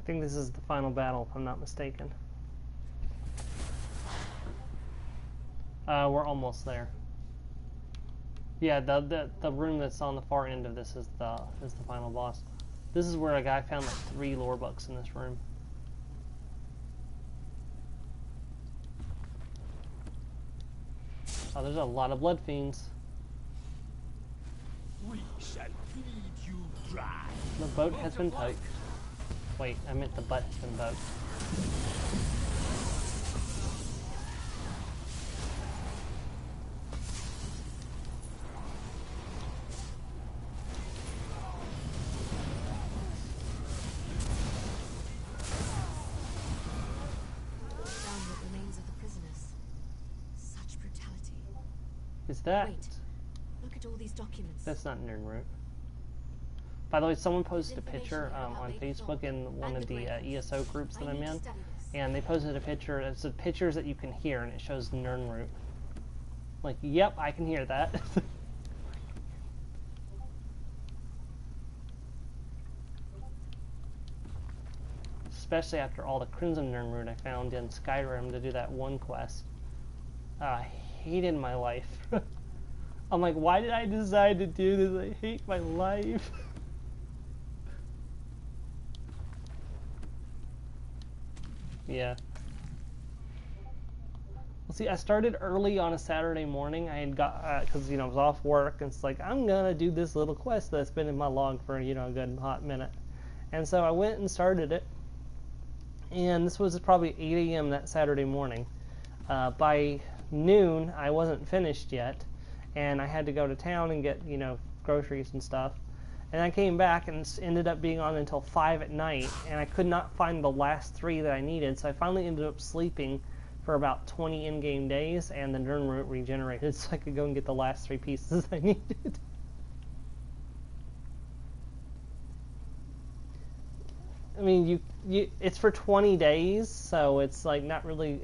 I think this is the final battle, if I'm not mistaken. We're almost there. Yeah, the room that's on the far end of this is the final boss. This is where a guy found like 3 lore books in this room. Oh, there's a lot of blood fiends. We shall feed you dry. The boat has been poked. Wait, I meant the butt has been poked. Found what remains of the prisoners. Such brutality. Is that? Wait, look at all these documents. That's not Nernroot. By the way, someone posted a picture on Facebook in one of the ESO groups that I'm in, and they posted a picture. It's the pictures that you can hear, and it shows Nernroot. Like, yep, I can hear that. especially after all the Crimson Nirnroot I found in Skyrim to do that one quest. I hated my life. I'm like, why did I decide to do this? I hate my life. Yeah. Well, see, I started early on a Saturday morning. I had got, because, I was off work, and it's like, I'm gonna do this little quest that's been in my log for, a good hot minute. And so I went and started it, and this was probably 8 a.m. that Saturday morning. By noon, I wasn't finished yet, and I had to go to town and get, groceries and stuff. And I came back and ended up being on until 5 at night, and I could not find the last 3 that I needed, so I finally ended up sleeping for about 20 in-game days, and the Nirnroot regenerated so I could go and get the last 3 pieces I needed. I mean, it's for 20 days, so it's like not really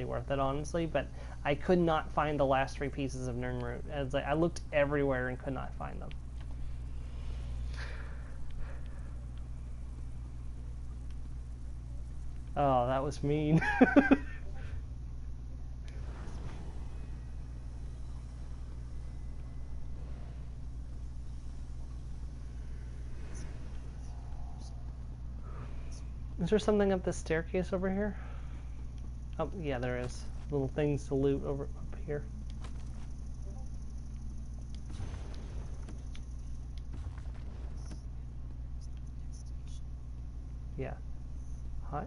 worth it, honestly, but I could not find the last 3 pieces of Nirnroot. It's like I looked everywhere and could not find them. Oh, that was mean. Is there something up the staircase over here? Oh, yeah, there is. Little things to loot over up here. Yeah. Hi.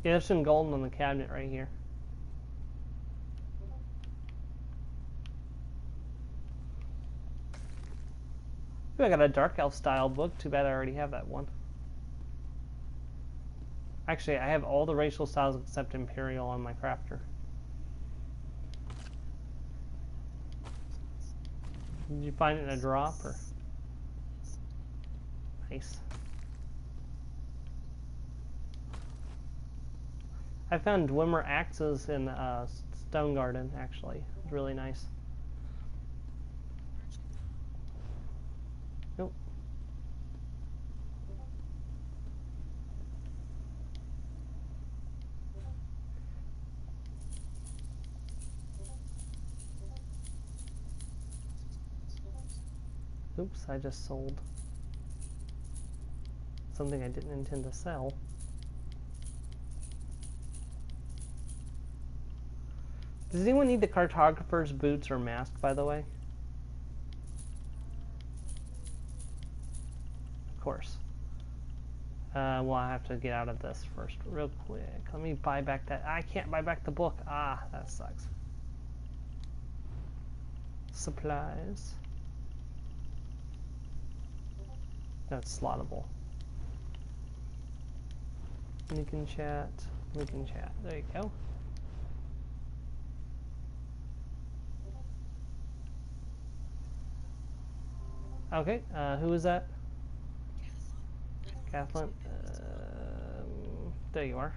Yeah, there's some gold on the cabinet right here. Ooh, I got a Dark Elf style book. Too bad I already have that one. Actually, I have all the racial styles except Imperial on my crafter. Did you find it in a drop or? Nice. I found Dwemer axes in Stone Garden, actually. It's really nice. Nope. Oops, I just sold something I didn't intend to sell. Does anyone need the cartographer's boots or mask, by the way? Of course. Well, I have to get out of this first real quick. Let me buy back that. I can't buy back the book. Ah, that sucks. Supplies. That's slottable. We can chat. We can chat. There you go. Okay, who is that? Kathleen. There you are.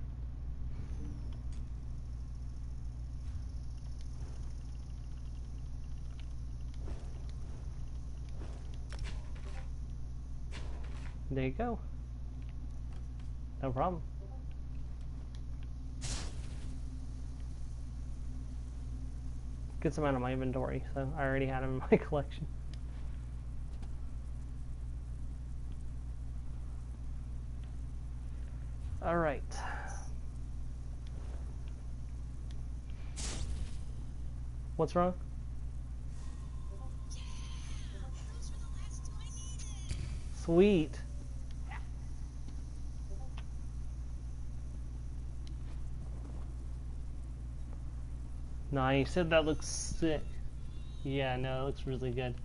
There you go. No problem. Get some out of my inventory, so I already had them in my collection. All right. What's wrong? Sweet. Nice. That looks sick. Yeah, no, it looks really good.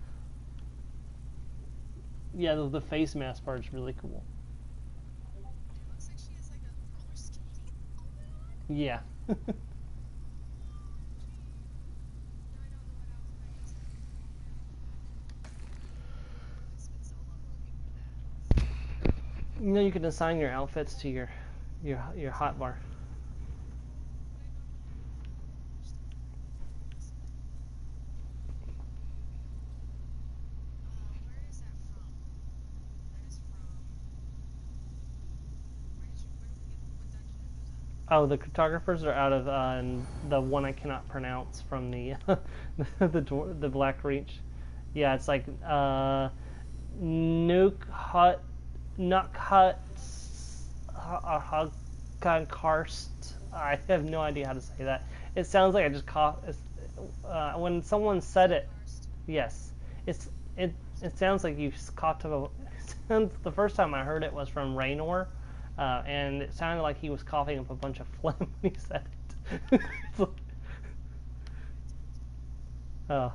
Yeah, the face mask part is really cool. Looks like she has like a roller skating. Yeah. You know, you can assign your outfits to your hotbar. Where is that from? That is from. Where do we get? What dungeon are those at? Oh, the cartographers are out of the one I cannot pronounce from the the Black Reach. Yeah, it's like Nuke Hut, Nuck Hut, Karst. I have no idea how to say that. It sounds like I just cough. When someone said it, yes, it's it sounds like you coughed up a. The first time I heard it was from Raynor, and it sounded like he was coughing up a bunch of phlegm when he said it. It's like, oh.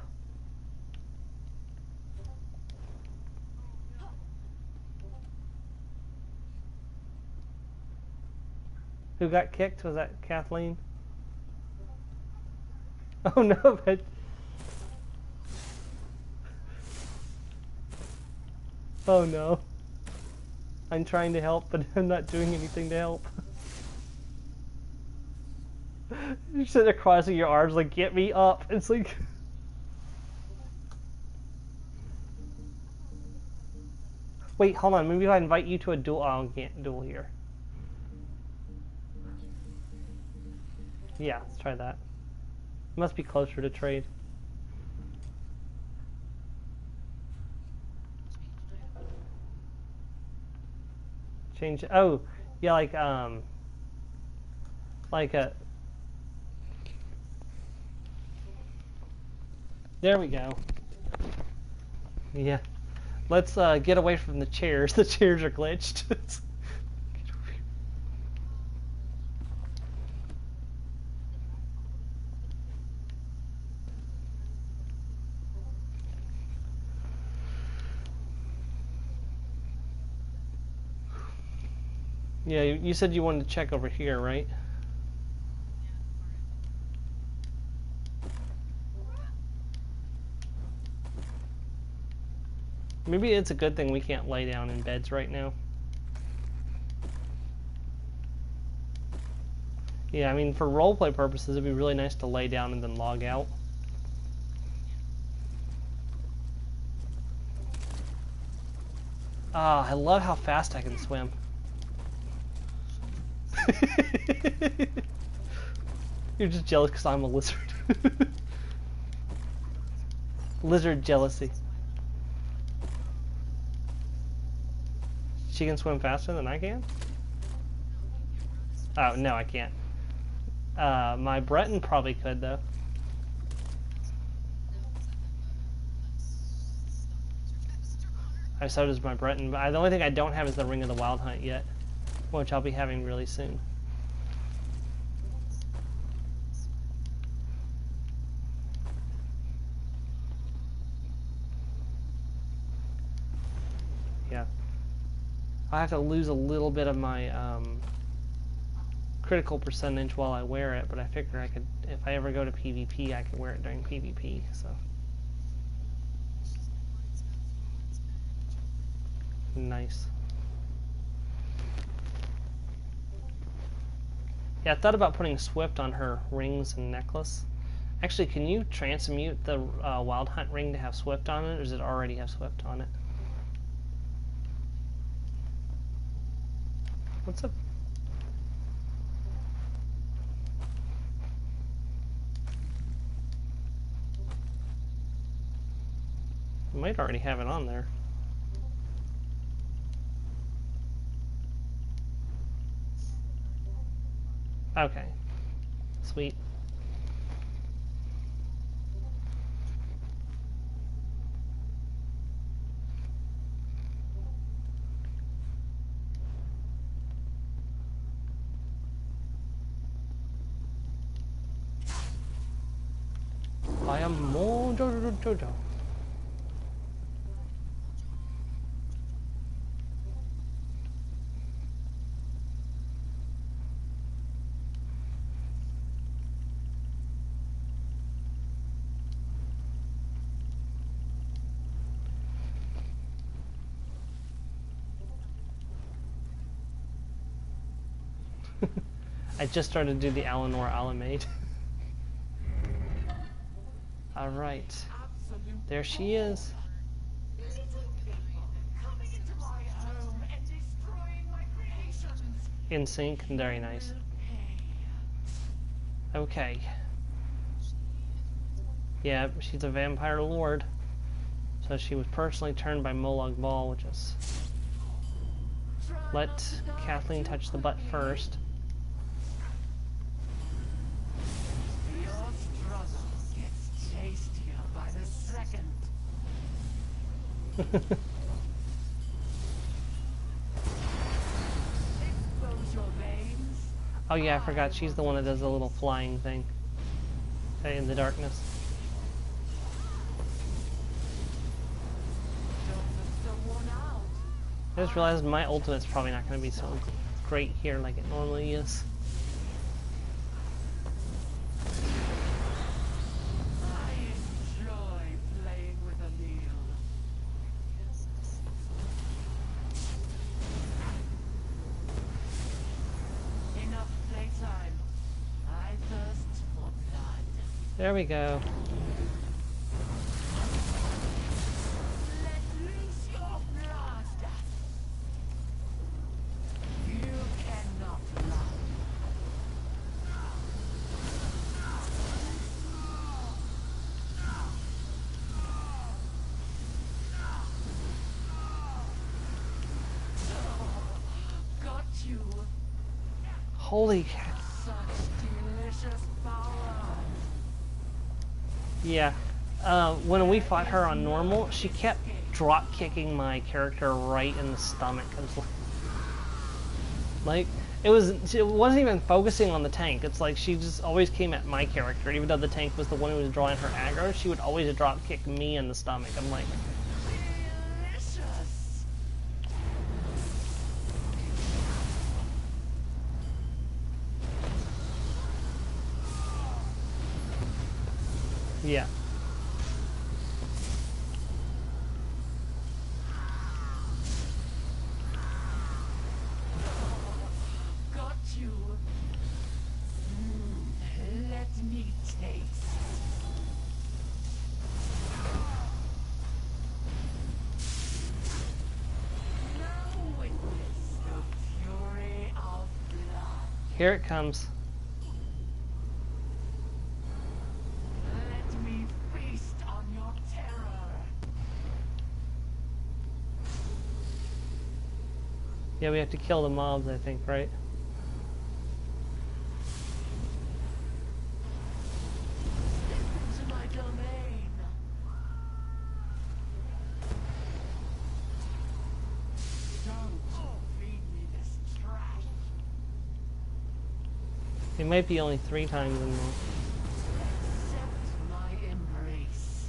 Who got kicked? Was that Kathleen? Oh no, but oh no. I'm trying to help, but I'm not doing anything to help. You're sitting there crossing your arms like, get me up. It's like... Wait, hold on. Maybe if I invite you to a duel... Oh, I can't duel here. Yeah, let's try that. It must be closer to trade. Change... Oh, yeah, like a... There we go. Yeah. Let's get away from the chairs. The chairs are glitched. Yeah, you said you wanted to check over here, right? Maybe it's a good thing we can't lay down in beds right now. Yeah, I mean, for roleplay purposes, it'd be really nice to lay down and then log out. Ah, I love how fast I can swim. You're just jealous because I'm a lizard. Lizard jealousy. She can swim faster than I can? Oh, no, I can't. My Breton probably could, though. So does my Breton. But the only thing I don't have is the Ring of the Wild Hunt yet, which I'll be having really soon. Yeah. I have to lose a little bit of my critical percentage while I wear it, but I figure I could, if I ever go to PvP, I could wear it during PvP, so. Nice. Yeah, I thought about putting Swift on her rings and necklace. Actually, can you transmute the Wild Hunt ring to have Swift on it, or does it already have Swift on it? What's up? You might already have it on there. Okay. Sweet. I am more Jojo. I just started to do the Eleanor Alamade. Alright. There she is. In sync, very nice. Okay. Yeah, she's a vampire lord. So she was personally turned by Molag Bal, which is... Let Kathleen touch the butt first. Your struggle gets tastier by the second. Expose your veins. Oh yeah, I forgot she's the one that does the little flying thing. In the darkness. I just realized my ultimate's probably not going to be so great here like it normally is. I enjoy playing with a meal. Enough playtime. I thirst for blood. There we go. Let loose your blood. You cannot run. Got you. Holy... Such delicious power. Yeah. When we fought her on normal, she kept drop kicking my character right in the stomach. Like, it wasn't even focusing on the tank. It's like she just always came at my character, even though the tank was the one who was drawing her aggro. She would always drop kick me in the stomach. I'm like, Delicious. yeah. Got you. Let me taste. Now witness the fury of blood. Here it comes. Let me feast on your terror. Yeah, we have to kill the mobs, I think, right? Step into my domain. Don't feed me this trash. It might be only 3 times in there. Accept my embrace.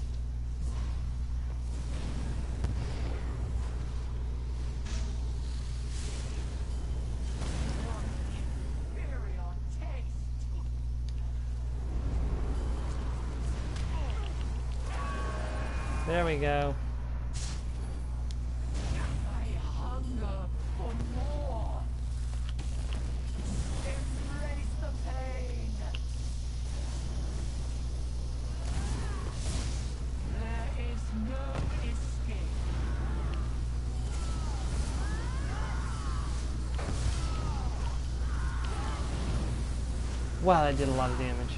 Inferior taste. There we go. I hunger for more. Embrace the pain. There is no escape. Wow, that did a lot of damage.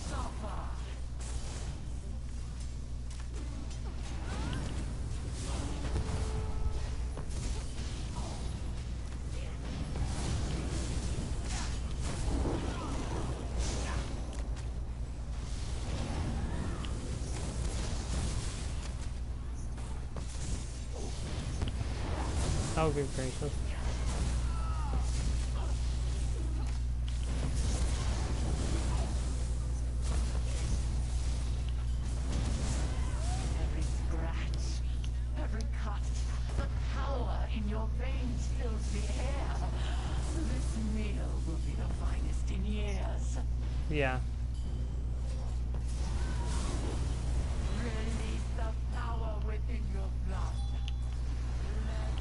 Suffer. Oh, good gracious. Every scratch, every cut, the power in your veins fills the air. This meal will be the finest in years. Yeah. Release the power within your blood. Let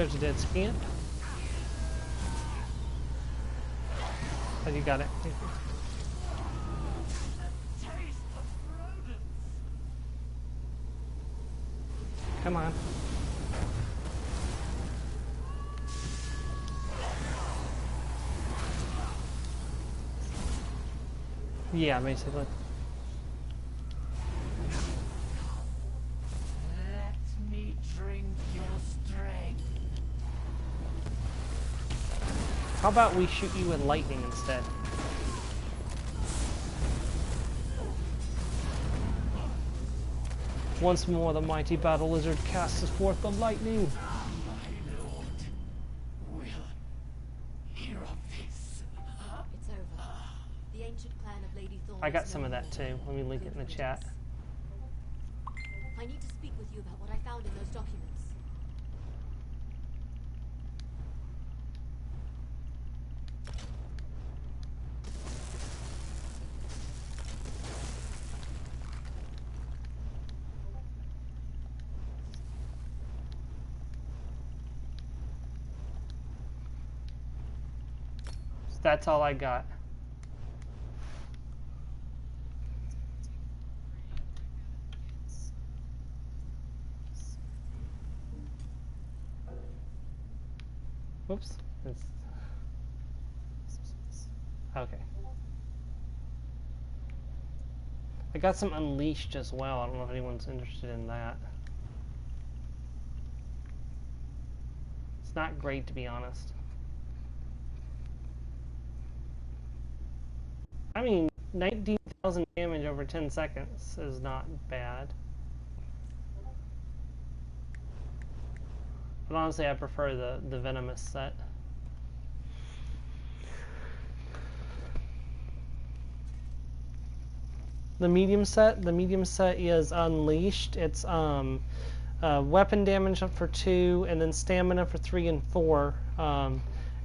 There's a dead scamp. Oh, you got it. Come on. Yeah, basically. Let me drink your strength. How about we shoot you with lightning instead? Once more, the mighty battle lizard casts forth the lightning. My lord will hear of this. It's over. The ancient clan of Lady Thorn. I got some of that too. Let me link it in the chat. I need to speak with you about what I found in those documents. That's all I got. Whoops. Okay. I got some Unleashed as well. I don't know if anyone's interested in that. It's not great, to be honest. I mean, 19,000 damage over 10 seconds is not bad. But honestly, I prefer the Venomous set. The medium set is Unleashed. It's weapon damage up for 2, and then stamina for 3 and 4.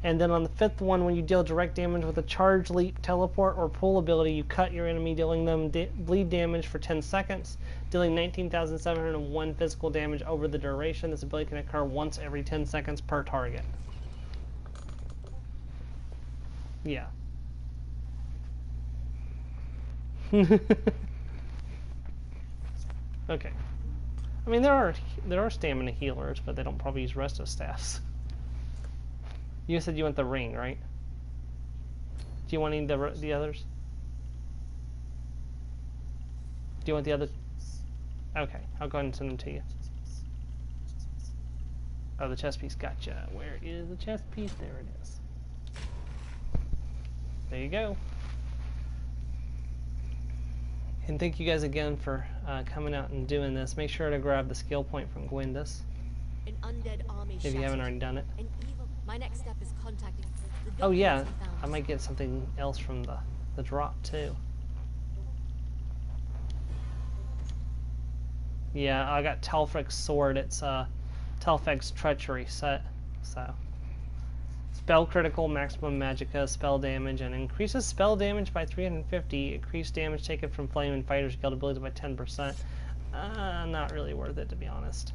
And then on the 5th one, when you deal direct damage with a charge, leap, teleport, or pull ability, you cut your enemy, dealing them bleed damage for 10 seconds, dealing 19,701 physical damage over the duration. This ability can occur once every 10 seconds per target. Yeah. Okay. I mean, there are stamina healers, but they don't probably use resto staffs. You said you want the ring, right? Do you want any of the others? Do you want the other? Okay, I'll go ahead and send them to you. Oh, the chest piece. Gotcha. Where is the chest piece? There it is. There you go. And thank you guys again for coming out and doing this. Make sure to grab the skill point from Gwendis. An undead army if you haven't already done it. An evil. My next step is contacting the Oh yeah, documents I found. I might get something else from the drop too. Yeah, I got Telfric's sword. It's Telfeg's treachery set. So spell critical, maximum magicka, spell damage, and increases spell damage by 350. Increased damage taken from flame and fighters guild abilities by 10%. Not really worth it, to be honest.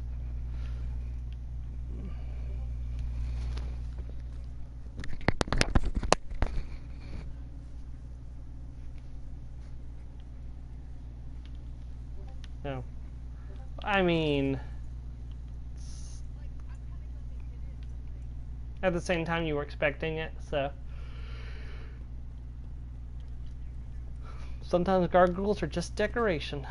No. I mean, at the same time you were expecting it, so. Sometimes gargoyles are just decoration.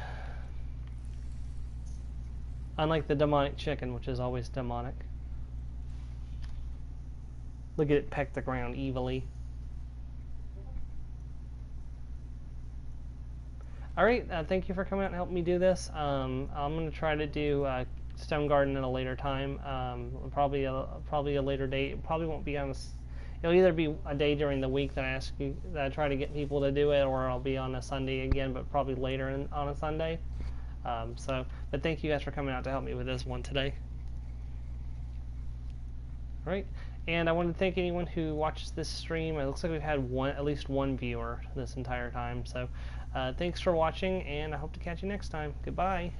Unlike the demonic chicken, which is always demonic. Look at it peck the ground evilly. Alright, thank you for coming out and helping me do this. I'm going to try to do Stone Garden at a later time. Probably a later date. It probably won't be on it'll either be a day during the week that I try to get people to do it, or I'll be on a Sunday again, but probably later on a Sunday. But thank you guys for coming out to help me with this one today. Alright, and I want to thank anyone who watches this stream. It looks like we've had at least one viewer this entire time, so thanks for watching, and I hope to catch you next time. Goodbye.